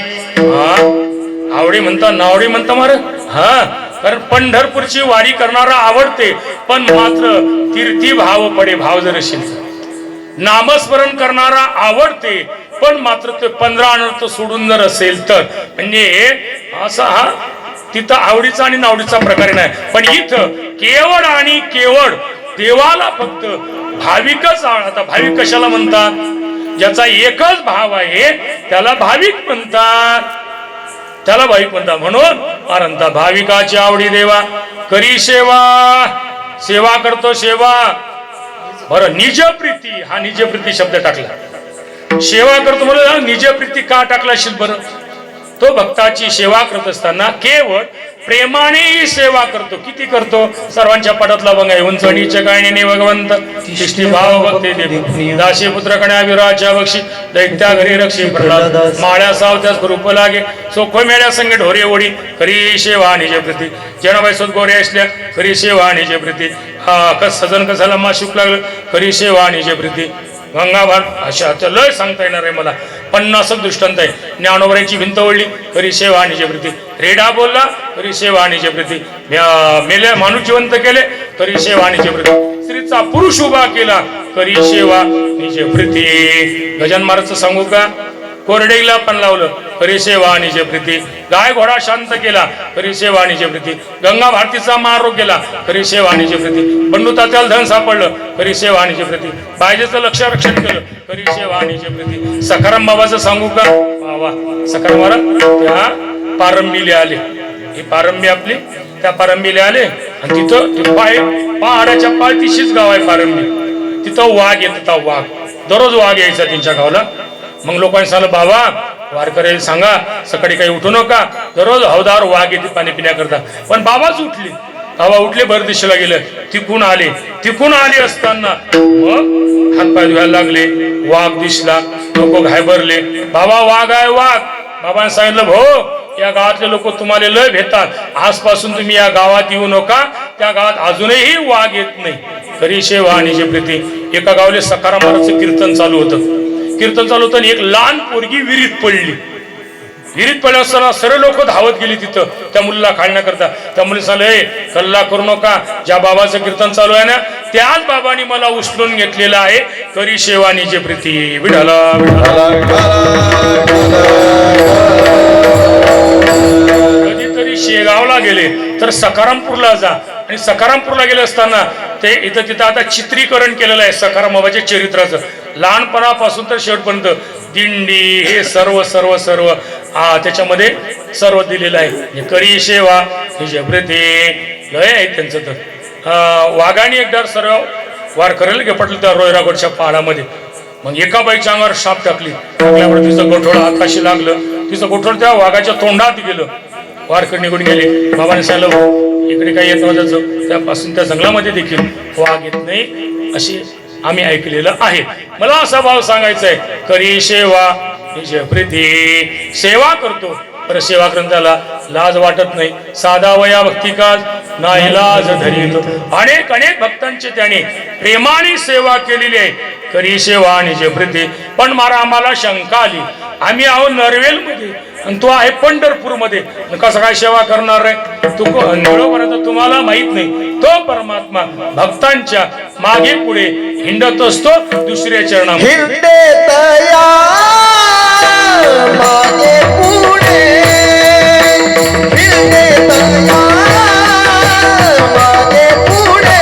आवडे म्हणता नावडे म्हणता मार हा कारण पंढरपूरची वारी करणारा आवडते पण मात्र तीर्थी भाव पडे भाव जर असेल नामस्मरण करणारा आवडते पण मात्र ते 15 अनर्थ सोडून जर असेल तर म्हणजे असा हा तिथं आवडीचा आणि नावडीचा प्रकार नाही. पण इथं केवळ आणि केवळ देवाला फक्त भाविकच आता भाविक कशाला म्हणतात ज्याचा एकच भाव आहे त्याला भाविक म्हणतात. त्याला भाविक म्हणतात. म्हणून म्हणता भाविकाची आवडी देवा करी सेवा. सेवा करतो सेवा बरं निजप्रीती हा निजप्रीती शब्द टाकला. सेवा करतो म्हणून निजप्रीती का टाकला असेल बरं. तो भक्ताची सेवा करत असताना केवळ प्रेमाने सेवा करतो. किती करतो सर्वांच्या पटातला बघा उंचणीच्या गायने भगवंत तिष्ठी भाव भक्ती देव दासी पुत्र कण्या विराच्या बक्षी दैत्या घरी रक्षी प्रल्हाद माळ्या सावत्यास रूप लागे सोखो मेळ्या संगे ढोरे ओढी खरी सेवा निज प्रीती जनाबाई सोद गोरे असल्या खरी सेवा निज प्रीती हा कस सजन कसाला माशुक लागलं खरी सेवा निज प्रीती. गंगाभार अशा लय सांगता येणार आहे मला 50 दृष्टांत आहे. ज्ञानोबराची भिंत ओढली खरी सेवा निज प्रीती. रेडा बोलला तरी सेवा निज प्रीती. मेल्या माणूस जिवंत केले तरी सेवा निज प्रीती. स्त्रीचा पुरुष उभा केला तरी सेवा निज प्रीती. गजानन महाराजचं सांगू का कोरडेला पण लावलं तरी सेवा निज प्रीती. गाय घोडा शांत केला तरी सेवा निज प्रीती. गंगा भारतीचा महारोग गेला तरी सेवा निज प्रीती. बंडू तात्याला धन सापडलं तरी सेवा निज प्रीती. बायजेचं लक्ष रक्षण केलं तरी सेवा निज प्रीती. सखाराम बाबाचं सांगू का वा सखाराम महाराज त्या पारंबीले आले. ही पारंबी आपली त्या पारंबीले आले आणि तिथं पहाडाच्या पायथीशीच गाव आहे पारंबी. तिथं वाघ येत होता. वाघ दररोज वाघ यायचा त्यांच्या गावाला. मग लोकांनी सांगितलं बाबा वारकऱ्याला सांगा सकाळी काही उठू नका दररोज हौदार वाघ येते पाणी पिण्याकरता. पण बाबाच उठली. बाबा उठले भर दिशेला गेले. तिकून आले असताना मग हातपाय धुवायला लागले. वाघ दिसला. लोक घाबरले. बाबा वाघ आहे वाघ. बाबांनी सांगितलं भो या गावातले लोक तुम्हाला लय भेटतात. आजपासून तुम्ही या गावात येऊ नका. त्या गावात अजूनही वाघ येत नाही. तरी सेवा आणि जे प्रीती. एका गावले सखाराम महाराजचं कीर्तन चालू होतं. कीर्तन चालू होतं एक लहान पोरगी विहिरीत पडली. विहिरीत पडले असताना सर्व लोक धावत गेली तिथं त्या मुलीला काढण्याकरता. त्या मुली सांगले, कल्ला करू नका, ज्या बाबाचं कीर्तन चालू आहे ना त्याच बाबांनी मला उचलून घेतलेलं आहे. करी सेवा निजे प्रीती विठाला कधीतरी शेगावला गेले तर सकारामपूरला जा. आणि सकारामपूरला गेले असताना ते इथं तिथं आता चित्रीकरण केलेलं आहे सकाराम बाबाच्या चरित्राचं, लहानपणापासून तर शेवटपर्यंत दिंडी हे सर्व सर्व सर्व त्याच्यामध्ये सर्व दिलेलं आहे. करी सेवा निजे प्रीती लय आहे त्यांचं. तर वाघाने एकदा सर्व वार करायला गेपटलं त्या रोयरागडच्या पहाडामध्ये. मग एका बाईच्या अंगावर शाप टाकल्यावर तिचं गोठोड हाताशी लागलं. तिचं गोठोड त्या वाघाच्या तोंडात गेलं. वारकरी निघून गेले. बाबाने सांगितलं इकडे काही येत नव्हतं, त्यापासून त्या जंगलामध्ये देखील वाघ येत नाही अशी आम्ही ऐकलेलं आहे. मला असा भाव सांगायचा आहे, करी सेवा निजे प्रीती. सेवा करतो तर सेवा ग्रंथाला लाज वाटत नाही. साधा वया भक्ती काज नाही लाज धरीत. अनेक अनेक भक्तांची त्याने प्रेमाने सेवा केलेली आहे. करी सेवा निजे प्रीती. पण मारा आम्हाला शंका आली, आम्ही आहो नरवेल मध्ये आणि तो आहे पंढरपूर मध्ये, कसं काय सेवा करणार आहे तू? निळोपर्यंत तुम्हाला माहित नाही, तो परमात्मा भक्तांच्या मागे पुढे हिंडत असतो दुसऱ्या चरणामध्ये. मागे पुढे मागे पुढे मागे पुढे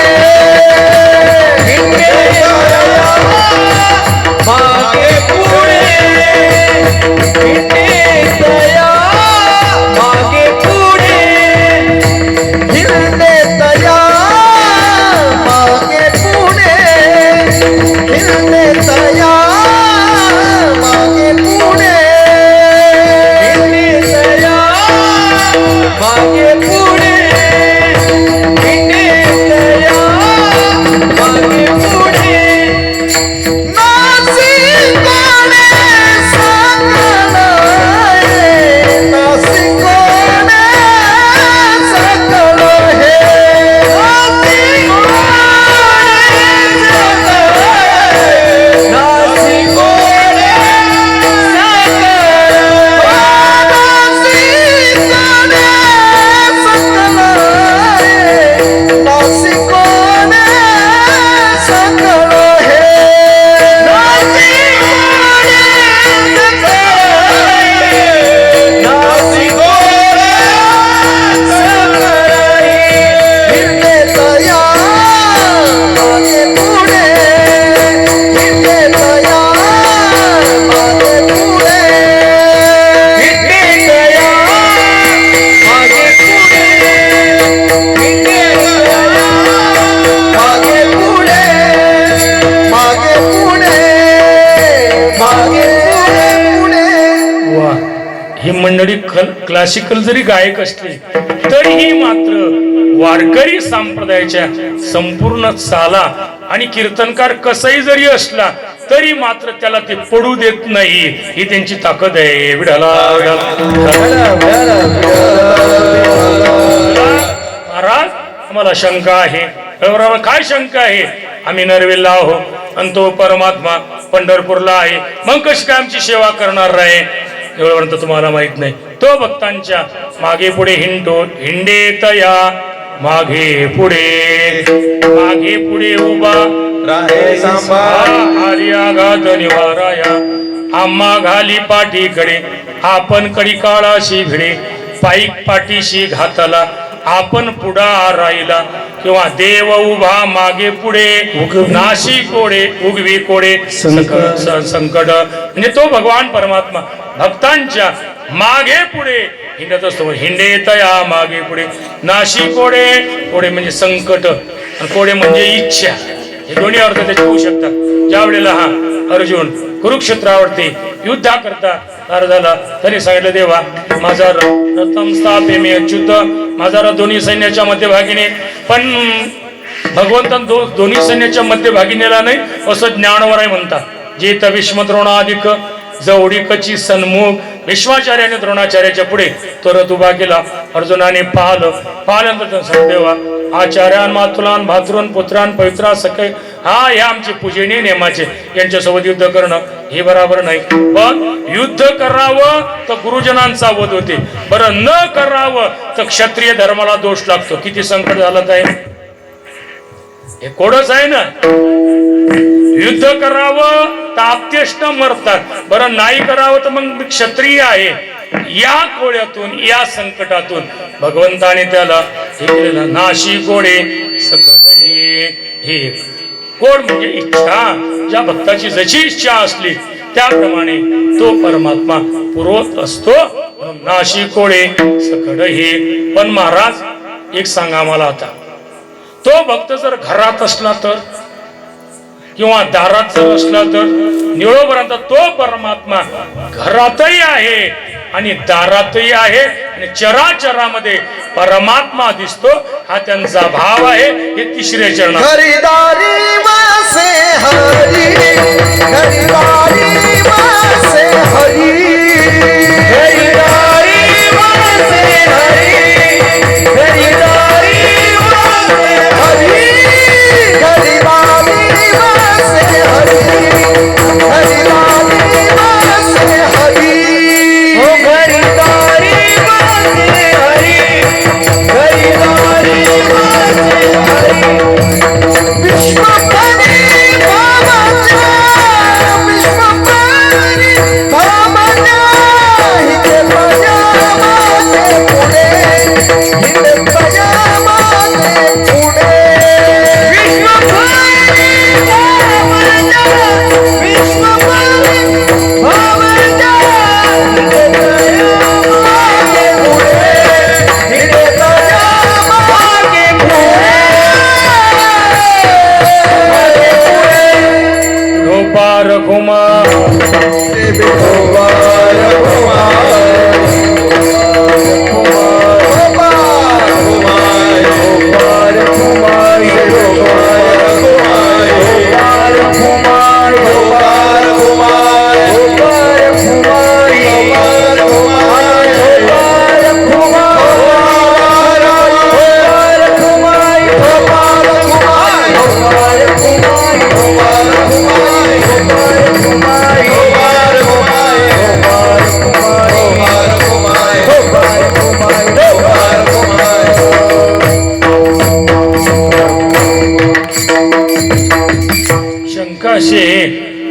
मागे पुढे हिरडे तया मागे पुढे हिरडे तया मागे पुढे मागे पुढे मागे पुढे नासिकोने सकल हे नासिकोने ही मंडळी क्लासिकल जरी गायक असली तरीही मात्र वारकरी संप्रदायाच्या संपूर्ण चाला आणि कीर्तनकार कसही जरी असला तरी मात्र त्याला ते पडू देत नाही. ही त्यांची ताकद आहे. विडाला महाराज आम्हाला शंका आहे. काय शंका आहे? आम्ही नरवेलला आहो आणि तो परमात्मा पंढरपूरला आहे, मग कशी काय आमची सेवा करणार आहे? एवढ्यापर्यंत तुम्हाला माहित नाही. तो भक्तांच्या मागे पुढे हिंडे तया मागे पुढे मागे पुढे उभा राहे आर्याघात निवाराया. आम्हा घाली पाठीकडे आपण कडी काळाशी भिडे. पायीक पाठीशी घाताला आपण पुढा राहिला. किंवा देव उभा मागे पुढे नाशी कोडे उगवी कोडे संकट. म्हणजे तो भगवान परमात्मा भक्तांच्या मागे पुढे हिंडत असतो. हिंडे तया मागे पुढे नाशी कोडे. कोडे म्हणजे संकट आणि कोडे म्हणजे इच्छा. हे दोन्ही अर्थ त्याचे होऊ शकतात. ज्या वेळेला हा अर्जुन कुरुक्षेत्रावरती युद्धा करता झाला तरी सांगितलं, देवा माझा रथम स्थापे मी अच्युत. माझा रथ दोन्ही सैन्याच्या मध्यभागीने. पण भगवंत दोन्ही सैन्याच्या मध्यभागी नेला नाही असं ज्ञानवर आहे म्हणतात. जे विश्वद्रोणाधिक जवळीकची सन्मुख विश्वाचार्य आणि द्रोणाचार्याच्या पुढे तो रथ उभा केला. अर्जुनाने पाहिल्यानंतर सदेवा आचार्यान मातुलान भातृन पुत्रान पवित्रा सखे हा हे आमचे पूजनीय नेमाचे, यांच्यासोबत युद्ध करणं हे बरोबर नाही. पण युद्ध करावं तर गुरुजनांचा वध होते, बरं न करावं तर क्षत्रिय धर्माला दोष लागतो. किती संकट झालं आहे, हे कोडच आहे ना. युद्ध करावं तर आपतेष्ट मरतात, बरं नाही करावं तर मग क्षत्रिय आहे. या कोड्यातून या संकटातून भगवंताने त्याला हे केलेलं. नाशी कोडे सकड हे कोड म्हणजे इच्छा. ज्या भक्ताची जशी इच्छा असली त्याप्रमाणे तो परमात्मा पुरवत असतो. नाशी कोडे सकड हे. पण महाराज एक सांगा मला आता, तो भक्त जर घरात असला तर किंवा दारात जर असला तर निळोपर्यंत तो परमात्मा घरातही आहे आणि दारातही आहे आणि चराचरामध्ये परमात्मा दिसतो. हा त्यांचा भाव आहे. हे तिसरे चरण. हरिदारी वासे हरी, हरिदारी वासे हरी, हरिदारी वासे हरी, हरिदारी वासे हरी, हरिदारी वासे हरी, हरिदारी वासे हरी, हो हरिदारी वासे हरी, हरिदारी वासे हरी. विश्वपरी भावना, विश्वपरी भावना, हिते पजामाचे पुढे, हिते पजामाचे पुढे. विश्वपरी भावना, विश्वपरी भावना, हिते पजामाचे पुढे, हिते पजामाचे पुढे. गोपार कुमार शंकाशे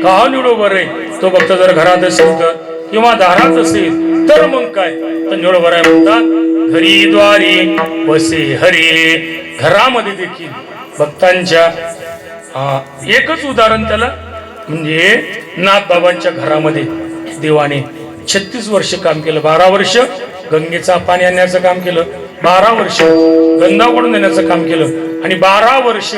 का निळोबर आहे. तो भक्त जर घरात असेल तर किंवा दारात असेल तर मग काय तर निळोबर आहे म्हणतात. घरी द्वारी वसे हरी. घरामध्ये देखील भक्तांच्या एकच उदाहरण त्याला म्हणजे नाथबाबांच्या घरामध्ये देवाने 36 वर्ष काम केलं. 12 वर्ष गंगेचा पाणी आणण्याचं काम केलं, 12 वर्ष गंगा ओढून देण्याचं काम केलं आणि 12 वर्ष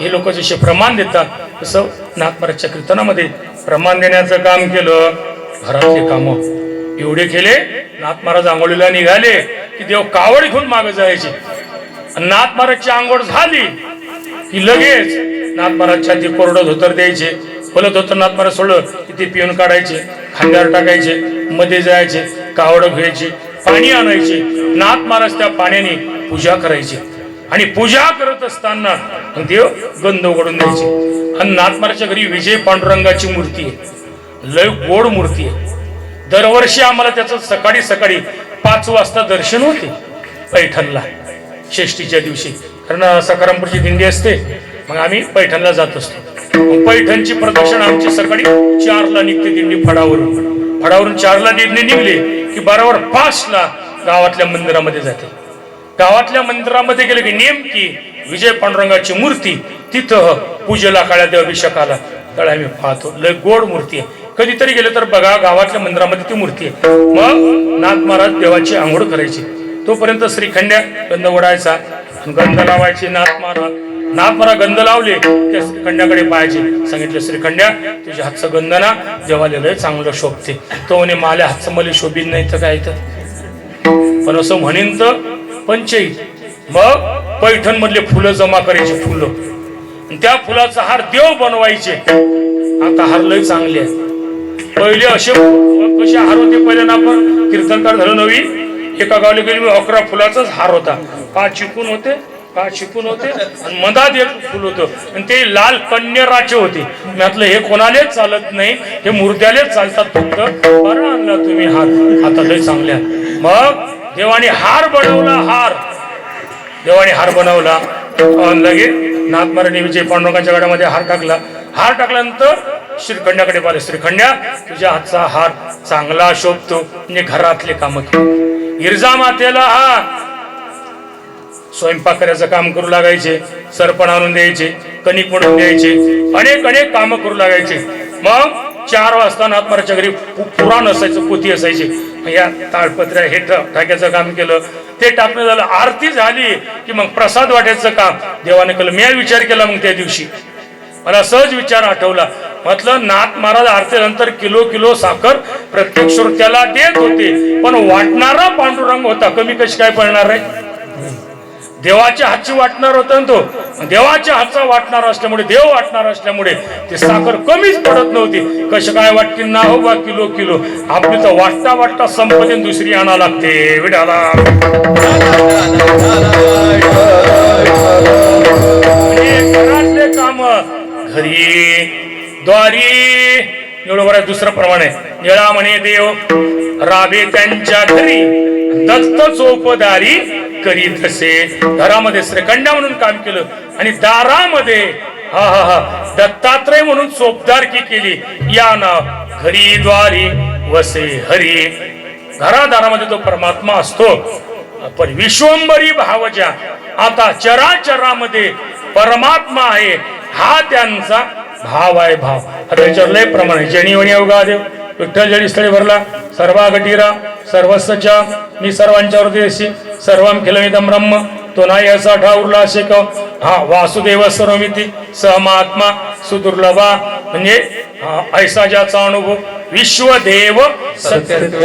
हे लोक जसे प्रमाण देतात तसं नाथमाराच्या कीर्तनामध्ये प्रमाण देण्याचं काम केलं. घरातले कामं एवढे केले. नाथ महाराज आंघोळीला निघाले की देव कावड घेऊन मागे जायचे. नाथ महाराजची आंघोळ झाली की लगेच नाथ महाराजच्या ती कोरडं धोतर द्यायचे. फलत होतं नाथ महाराज सोडलं की ते पिऊन काढायचे, खांद्यावर टाकायचे, मध्ये जायचे, कावड घ्यायची, पाणी आणायचे. नाथ महाराज त्या पाण्याने पूजा करायचे आणि पूजा करत असताना देव गंध उघडून द्यायचे. आणि नाथ महाराजच्या घरी विजय पांडुरंगाची मूर्ती आहे, लय गोड मूर्ती आहे. दरवर्षी आम्हाला त्याचं सकाळी सकाळी 5 वाजता दर्शन होते पैठणला षष्टीच्या दिवशी, कारण सकारामपूरची दिंडी असते. मग आम्ही पैठणला जात असतो. पैठणची प्रदक्षिणा आमची सकाळी 4ला निघते दिंडी फडावरून 4ला दिंडी निघली की बरोबर 5ला गावातल्या मंदिरामध्ये जाते. गावातल्या मंदिरामध्ये गेले की नेमकी विजय पांडुरंगाची मूर्ती तिथं पूजेला काळ्या देव अभिषेकाला तर आम्ही पाहतो. लय गोड मूर्ती आहे. कधीतरी गेले तर बघा गावातल्या मंदिरामध्ये ती मूर्ती आहे. मग नाथ महाराज देवाची आंघोळ करायची. तोपर्यंत श्रीखंड्या गंध ओढायचा, गंध लावायची. नाथ महाराज गंध लावले त्या श्रीखंड्याकडे पाहायचे. सांगितलं श्रीखंड्या तुझ्या हातचं गंध ना देवाला लय चांगलं शोभते. तो म्हणे माल्या हातचं मला शोभित नाही तर काय तर, पण असं म्हणेन तर पंचायत. मग पैठण मधले फुलं जमा करायचे, फुलं त्या फुलाचा हार देव बनवायचे. आता हार लय चांगले आहे. पहिले असे कसे हार होते पहिले ना आपण कीर्तनकार झालो नवी एका गावला गेली 11 फुलाचाच हार होता का चिकून होते आणि मधात एक फुल होतं आणि ते लाल कन्यराचे होते मी म्हटलं हे कोणालेच चालत नाही हे मुर्द्यालेच चालतात फक्त बरं आणला तुम्ही हार आता लय चांगल्या मग देवाने हार बनवला लगे नाथमाराने विजय पांडुरंगाच्या गडामध्ये हार टाकल्यानंतर श्रीखंड्याकडे पाहिले श्रीखंड्या तुझ्या हातचा हार चांगला शोभतो म्हणजे घरातले काम केले गिरजा मातेला स्वयंपाक करायचं काम करू लागायचे सरपण आणून द्यायचे कणिक म्हणून द्यायचे अनेक काम करू लागायचे मग 4 वाजता नाथमाराच्या घरी पुराण असायचं पोथी असायची या ताळपत्र्या हे टाक्याचं काम केलं ते टाकणं झालं आरती झाली की मग प्रसाद वाटायचं काम देवाने केलं मी विचार केला मग त्या दिवशी मला सहज विचार आठवला म्हटलं नाथ महाराज आरतीनंतर किलो साखर प्रत्येक श्रोत्याला देत होते पण वाटणारा पांडुरंग होता कमी कशी काय पडणार आहे देवाच्या हातची वाटणार होता तो देवाच्या हातचा वाटणार असल्यामुळे देव वाटणार असल्यामुळे ते साखर कमीच पडत नव्हती कशी काय वाटतील ना हो बा किलो आपली तर वाटता संपत्ती दुसरी आणा लागते विडाला घरातले काम घरी द्वारी एवढं बरं दुसरं प्रमाण आहे निळा म्हणे देव राबे त्यांच्या घरी दत्त चोपदारी करीत असे घरामध्ये श्रीखंड्या म्हणून काम केलं आणि दारामध्ये दत्तात्रय म्हणून चोपदारकी केली या नाव घरी द्वारी वसे हरी घरादारामध्ये तो परमात्मा असतो पण विश्वंभरी भावजा आता चराचरामध्ये परमात्मा आहे हा त्यांचा भाव आहे भाव आता विचारलंय प्रमाणे जणीवणी अवघा देव विठ्ठल जडी स्थळी भरला सर्वा गटीरा सर्वस्वच्या मी सर्वांच्यावरती अशी सर्वम खिलमिदम ब्रह्म तो नाही असा ठाऊरला असे वासुदेव सर्वमिती सहमात्मा सुदुर्लभा म्हणजे ऐसा ज्याचा अनुभव विश्वदेव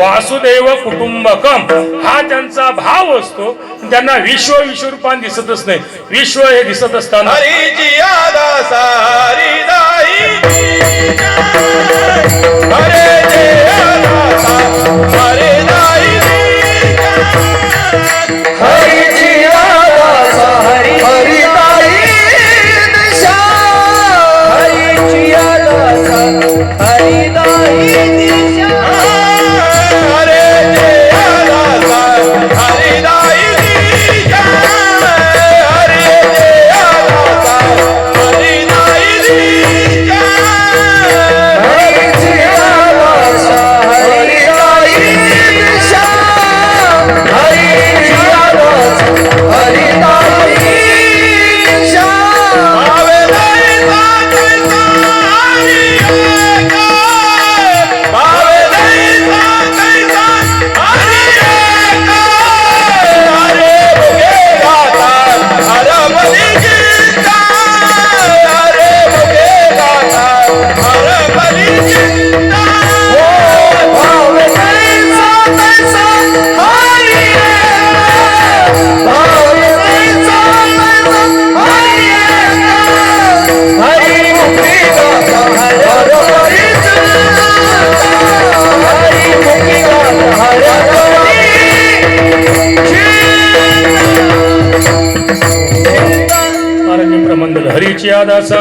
वासुदेव कुटुंबकम हा त्यांचा भाव असतो त्यांना विश्वरूपान दिसतच नाही विश्व हे दिसत असताना हरीची आदासा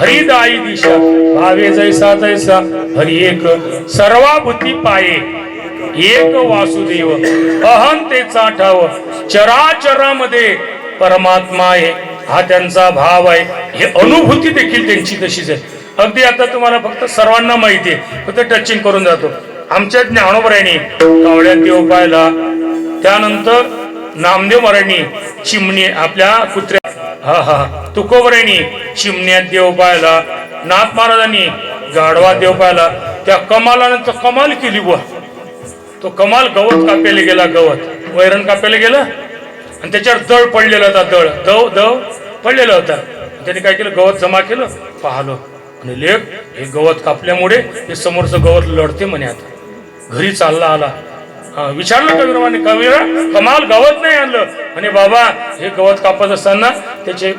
हरिदाई दिशा भावे जैसा तैसा हरि एक सर्वाभूती पाये एक वासुदेव अहंतेचा ठाव चराचरामध्ये परमात्मा आहे हा त्यांचा भाव आहे हे अनुभूती देखील त्यांची तशीच आहे अगदी आता तुम्हाला फक्त सर्वांना माहिती आहे फक्त टचिंग करून जातो आमच्या ज्ञानोबरायांनी कावळ्यात देव पाहिला त्यानंतर नामदेव महाराजांनी चिमणी आपल्या कुत्र्या तुकोबरायांनी चिमण्यात देव पाहिला नाथ महाराजांनी गाढवात देव पाहिला त्या कमालानं कमाल केली बुवा तो कमाल गवत काप्याला गेला गवत वैरण काप्याला गेलं आणि त्याच्यावर दळ पडलेला होता दव पडलेला होता त्याने काय केलं गवत जमा केलं पाहलो आणि लेख हे गवत कापल्यामुळे हे समोरचं गवत लढते म्हणे आता घरी चालला आला विचारलं कबीराने कबीरा कमाल गवत नाही आणलं आणि बाबा हे गवत कापत असताना त्याचे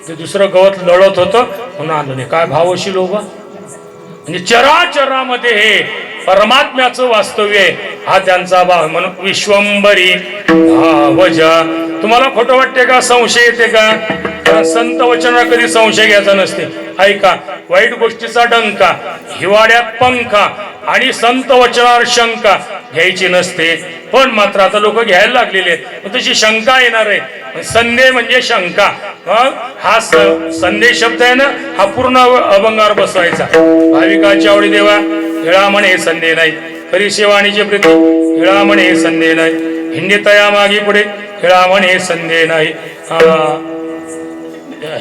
दुसरं गवत लढत होतं म्हणून आणलं नाही काय भाव अशी लोबा म्हणजे चराचरामध्ये हे परमात्म्याचं वास्तव्य आहे हा त्यांचा भाव म्हणून विश्वंभरी भावजा. तुम्हाला खोटं वाटते का? संशय येते का? कारण संत वचनाला कधी संशय घ्यायचा नसते. ऐका, वाईट गोष्टीचा डंका, हिवाळ्यात पंखा आणि संत वचनावर शंका घ्यायची नसते. पण मात्र आता लोक घ्यायला लागलेले आहेत. तशी शंका येणार आहे. संदेह म्हणजे शंका. हा संदेश शब्द आहे ना, हा पूर्ण अभंगावर बसवायचा. भाविकाची आवडी देवा हिळा म्हणे संदेह नाही. खरी सेवाणीचे प्रीती हिळा म्हणे संदेह नाही. हिंडितया मागे पुढे हिळा म्हणे संदेह नाही.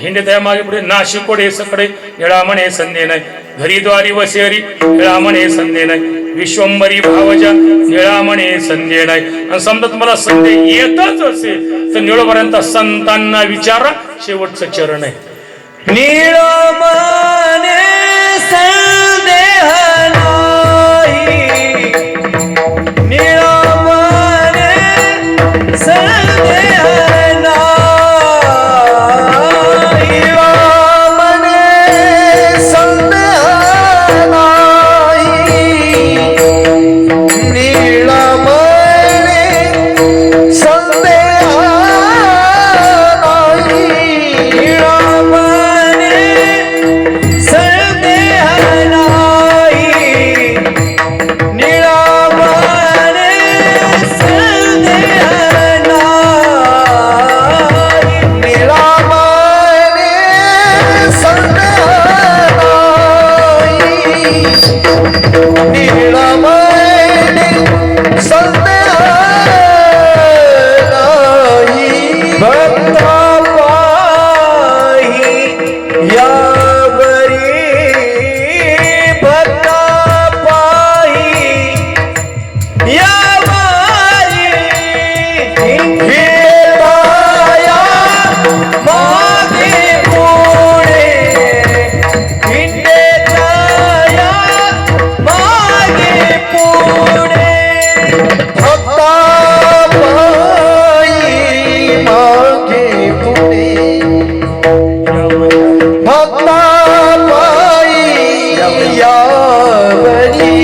हिंडितया मागे पुढे नाशिकोडे सकडे हिळा म्हणे संदेह नाही. घरीद्वारी वसेहरी हिळा म्हणे संदेह नाही. विश्वंभरी भावजा निळा म्हणे संदेह नाही. आणि समजा तुम्हाला संदेह येतच असेल तर निळोपर्यंत संतांना विचारा, शेवटचं चरण आहे. निळ मने संदेह नाही, निळ मने संदेह नाही, निळ मने संदेह नाही, निळ मने संदेह नाही, निळ मने संदेह नाही, निळ मने संदेह नाही, निळ मने संदेह नाही, निळ मने संदेह नाही. भक्ता पाही यावरी, भक्ता पाही यावरी, हिंडताया मागे पुढे, हिंडताया मागे पुढे, भक्ता पायी मागे पुढे, भक्ता पायी यावरी,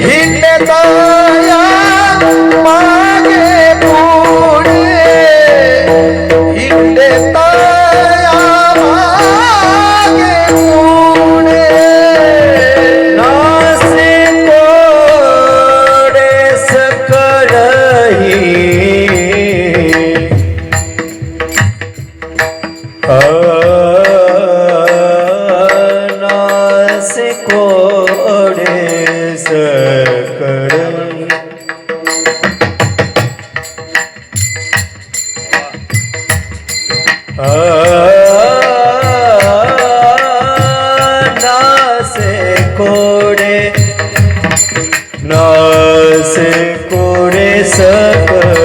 हिंडताया मागे पुढे, हिंडताया मागे पुढे, नासे तोडे सकळही, नासे कोडे सकळही, नासे कोडे, नासे कोडे सकळही,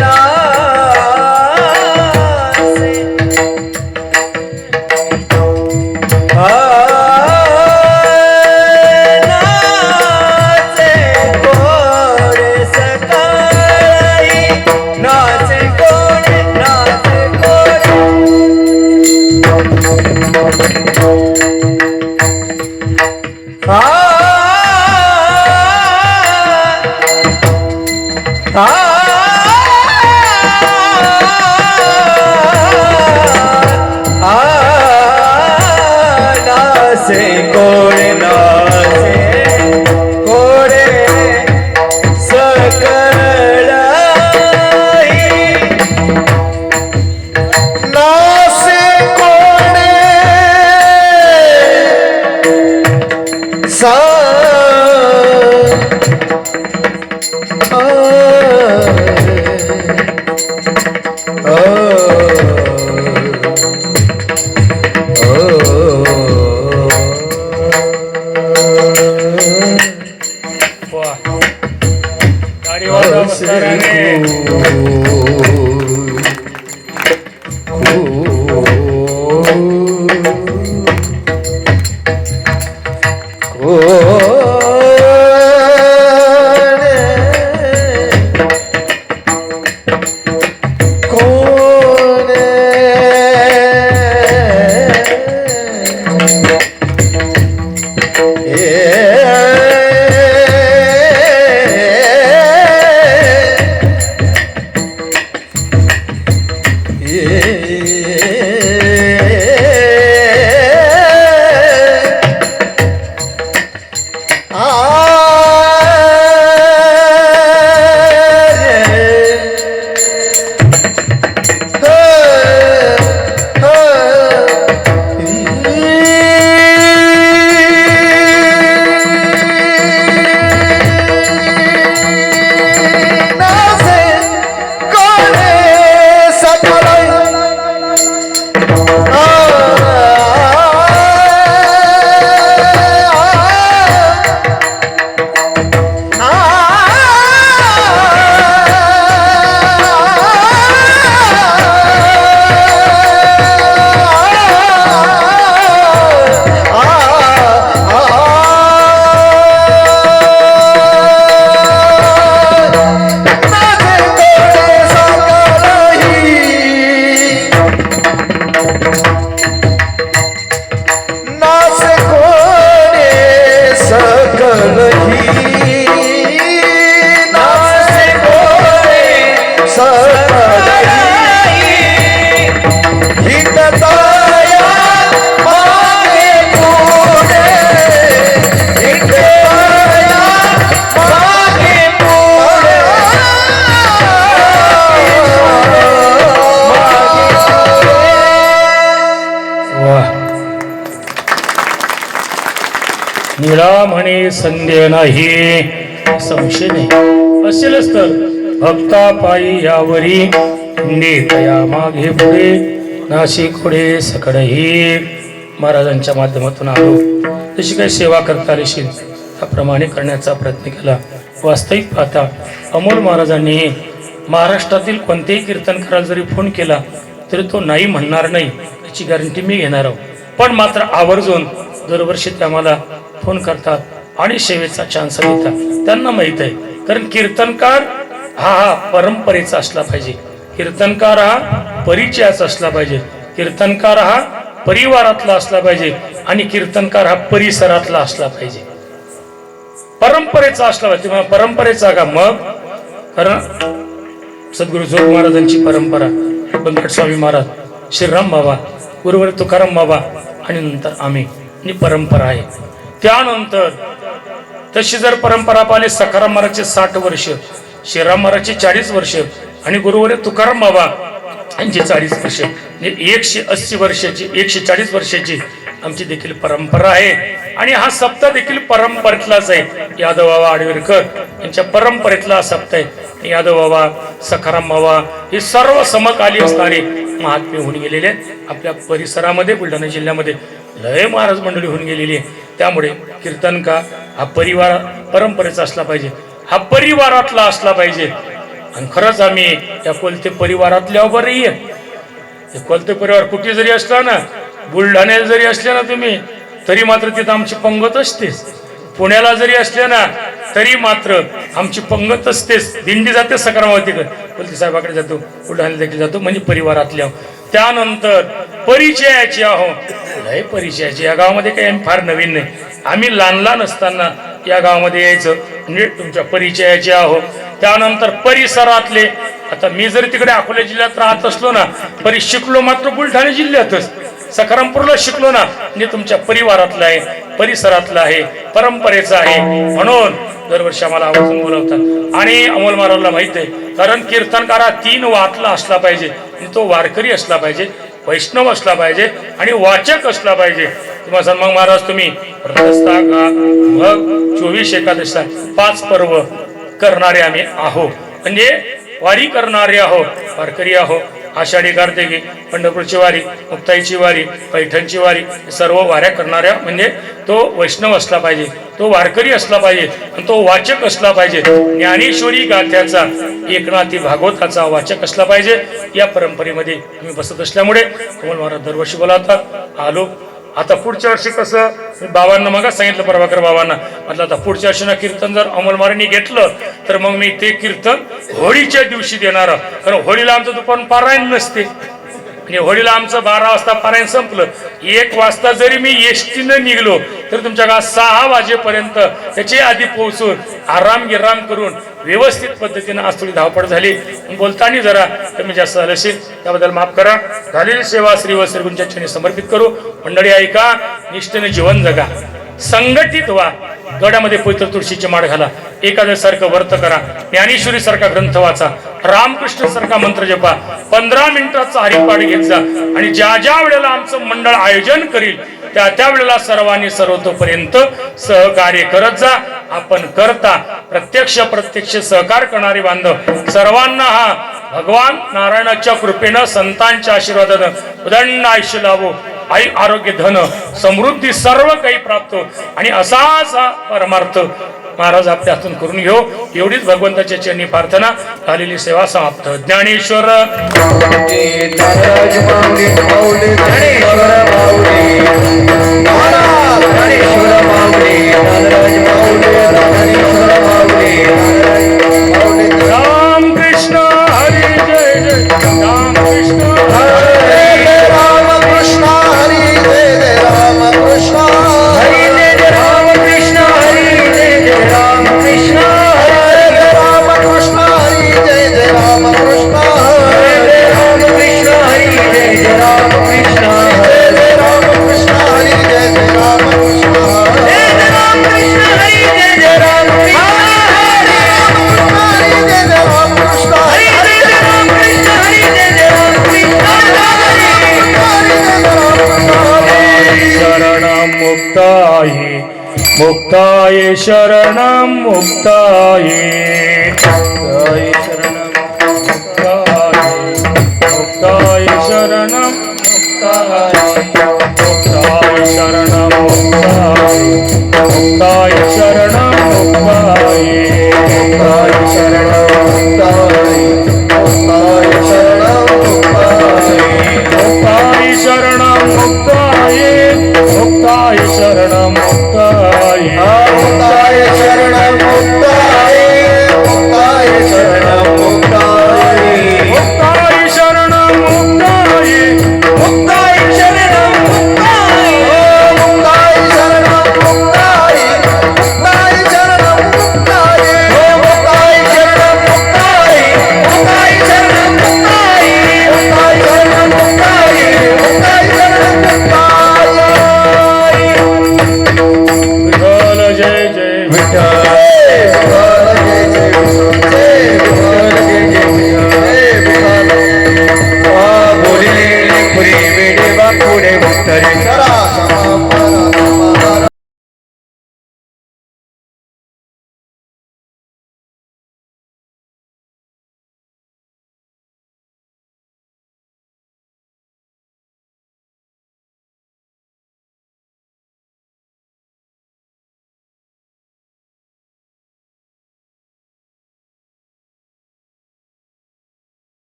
नासे कोडे, नासे कोडे सकळही, नासे कोडे गाडी वाजवा बसणाऱ्याने. कोण आणि संदेह नाही, संशय नाही. असेलच तर भक्ता पायी यावरी नेतया मागे पुढे नाशिक पुढे सकडही. महाराजांच्या माध्यमातून आलो, जशी काही सेवा करता येशील त्याप्रमाणे करण्याचा प्रयत्न केला. वास्तविक पाहता अमोल महाराजांनी महाराष्ट्रातील कोणत्याही कीर्तनकाराला जरी फोन केला तरी तो नाही म्हणणार नाही याची गॅरंटी मी घेणार आहोत. पण मात्र आवर्जून दरवर्षी ते आम्हाला फोन करतात आणि सेवेचा चान्स देतात. त्यांना माहीत आहे, कारण कीर्तनकार हा परंपरेचा असला पाहिजे, कीर्तनकार हा परिचयाचा असला पाहिजे, कीर्तनकार हा परिवारातला असला पाहिजे आणि कीर्तनकार हा परिसरातला असला पाहिजे, परंपरेचा असला पाहिजे. परंपरेचा का मग, कारण सद्गुरु जोग महाराजांची परंपरा, बंकट स्वामी महाराज, श्रीराम बाबा, गुरुवर तुकाराम बाबा आणि नंतर आम्ही ही परंपरा आहे. त्यानंतर तशी जर परंपरा पाहिली, सखाराम महाराजचे 60 वर्ष, श्रीराम महाराजचे 40 वर्ष आणि गुरुवर तुकाराम बाबा यांची 40 वर्ष, म्हणजे 180 वर्षाची 140 वर्षाची आमची देखील परंपरा आहे. आणि हा सप्ताह देखील परंपरेतलाच आहे. यादव बाबा आडवेरकर यांच्या परंपरेतला हा सप्ताह आहे. यादव बाबा, सखाराम बाबा हे सर्व समकाली असणारे महात्मे होऊन गेलेले आहेत. आपल्या परिसरामध्ये बुलढाणा जिल्ह्यामध्ये लय महाराज मंडळी होऊन गेलेली आहे. त्यामुळे कीर्तन का हा परिवार परंपरेचा असला पाहिजे, हा परिवारातला असला पाहिजे. आणि खरंच आम्ही या कोलते परिवारातल्या बरही आहे. कोलते परिवार कुठे जरी असला ना, बुलढाण्याला जरी असले ना तुम्ही, तरी मात्र तिथं आमची पंगत असतेच. पुण्याला जरी असले ना तरी मात्र आमची पंगत असतेच. दिंडी जाते सकारामावतीकडे, कोलते साहेबाकडे जातो, बुलढाण्याला देखील जातो, म्हणजे परिवारातल्या. त्यानंतर परिचयाची आहो, लय परिचयाची. या गावामध्ये काही आम्ही फार नवीन नाही, आम्ही लहान लहान असताना या गावामध्ये यायचं, नीट तुमच्या परिचयाचे आहो. त्यानंतर परिसरातले, आता मी जर तिकडे अकोला जिल्ह्यात राहत असलो ना, तरी शिकलो मात्र बुलढाणा जिल्ह्यातच, सखारामपूरला शिकलो ना, म्हणजे तुमच्या परिवारातला आहे, परिसरातला आहे, परंपरेचा आहे. म्हणून दरवर्षी आम्हाला आवर्जून बोलवतात. आणि अमोल महाराजला माहित आहे, कारण कीर्तनकारा 3 वातला असला पाहिजे, आणि तो वारकरी असला पाहिजे, वैष्णव असला पाहिजे आणि वाचक असला पाहिजे. तुम्हाला मग महाराज तुम्ही रस्ता का मग 24 एकादशा 5 पर्व करणारे आम्ही आहो, म्हणजे वारी करणारे आहो, वारकरी आहो. आषाढी कार्तिकी, पंढरपूरची वारी, मुक्ताईची वारी, पैठणची वारी, सर्व वाऱ्या करणाऱ्या म्हणजे तो वैष्णव असला पाहिजे, तो वारकरी असला पाहिजे आणि तो वाचक असला पाहिजे. ज्ञानेश्वरी गाथ्याचा, एकनाथी भागवताचा वाचक असला पाहिजे. या परंपरेमध्ये तुम्ही बसत असल्यामुळे अमोल महाराज दरवर्षी बोलावतात. आलो. आता पुढच्या वर्षी कसं, मी बाबांना मग सांगितलं, प्रभाकर बाबांना म्हटलं, आता पुढच्या वर्षी ना कीर्तन जर अमोल महाराजांनी घेतलं तर मग मी ते कीर्तन होळीच्या दिवशी देणार. कारण होळीला आमचं दुपार पारायण नसते, म्हणजे होळीला आमचं 12 वाजता पारायण संपलं. 1 वाजता जरी मी एसटीनं निघलो तर तुमच्या गावात 6 वाजेपर्यंत त्याची आधी पोहोचून आराम गिराम करून व्यवस्थित पद्धतीनं आज थोडी धावपळ झाली, बोलताना जरा कमी जास्त झालं असेल त्याबद्दल माफ करा. झालेली सेवा श्री व श्रीगुंच्या चरणी समर्पित करू. मंडळी ऐका, निष्ठेने जीवन जगा, संघटित व्हा, गडामध्ये पवित्र तुळशीची माळ घाला, एकादश सारखं व्रत करा, ज्ञानेश्वरी सारखा ग्रंथ वाचा, रामकृष्ण सारखा मंत्र जपा, 15 मिनिटाचा हरिपाठ घेत जा. आणि ज्या ज्या वेळेला आमचं मंडळ आयोजन करील त्या वेळेला सर्वांनी सर्वतोपर्यंत सहकार्य करत जा. आपण करता प्रत्यक्ष सहकार करणारे बांधव सर्वांना हा भगवान नारायणाच्या कृपेनं, संतांच्या आशीर्वादानं उदंड आयुष्य लाभो, आई आरोग्य धन समृद्धी सर्व काही प्राप्त हो. आणि असाच हा परमार्थ महाराज आपल्या हातून करून घेऊ, एवढीच भगवंताच्या चरणी प्रार्थना. झालेली सेवा समाप्त. ज्ञानेश्वर रामकृष्ण हरी जय जय, रामकृष्ण रामकृष्ण हरी जय जय, रामकृष्ण हरी जय जय, रामकृष्ण हरी जय जय, रामकृष्ण हरी जय, रामकृष्ण हरी जय जय, रामकृष्ण हरी जय, रामकृष्ण हरी जय जय, रामकृष्ण हरी जय, रामकृष्ण हरी जय जय, रामकृष्ण हरी जय, रामकृष्ण हरी जय जय, रामकृष्ण मुक्ताये शरणं मुक्ताये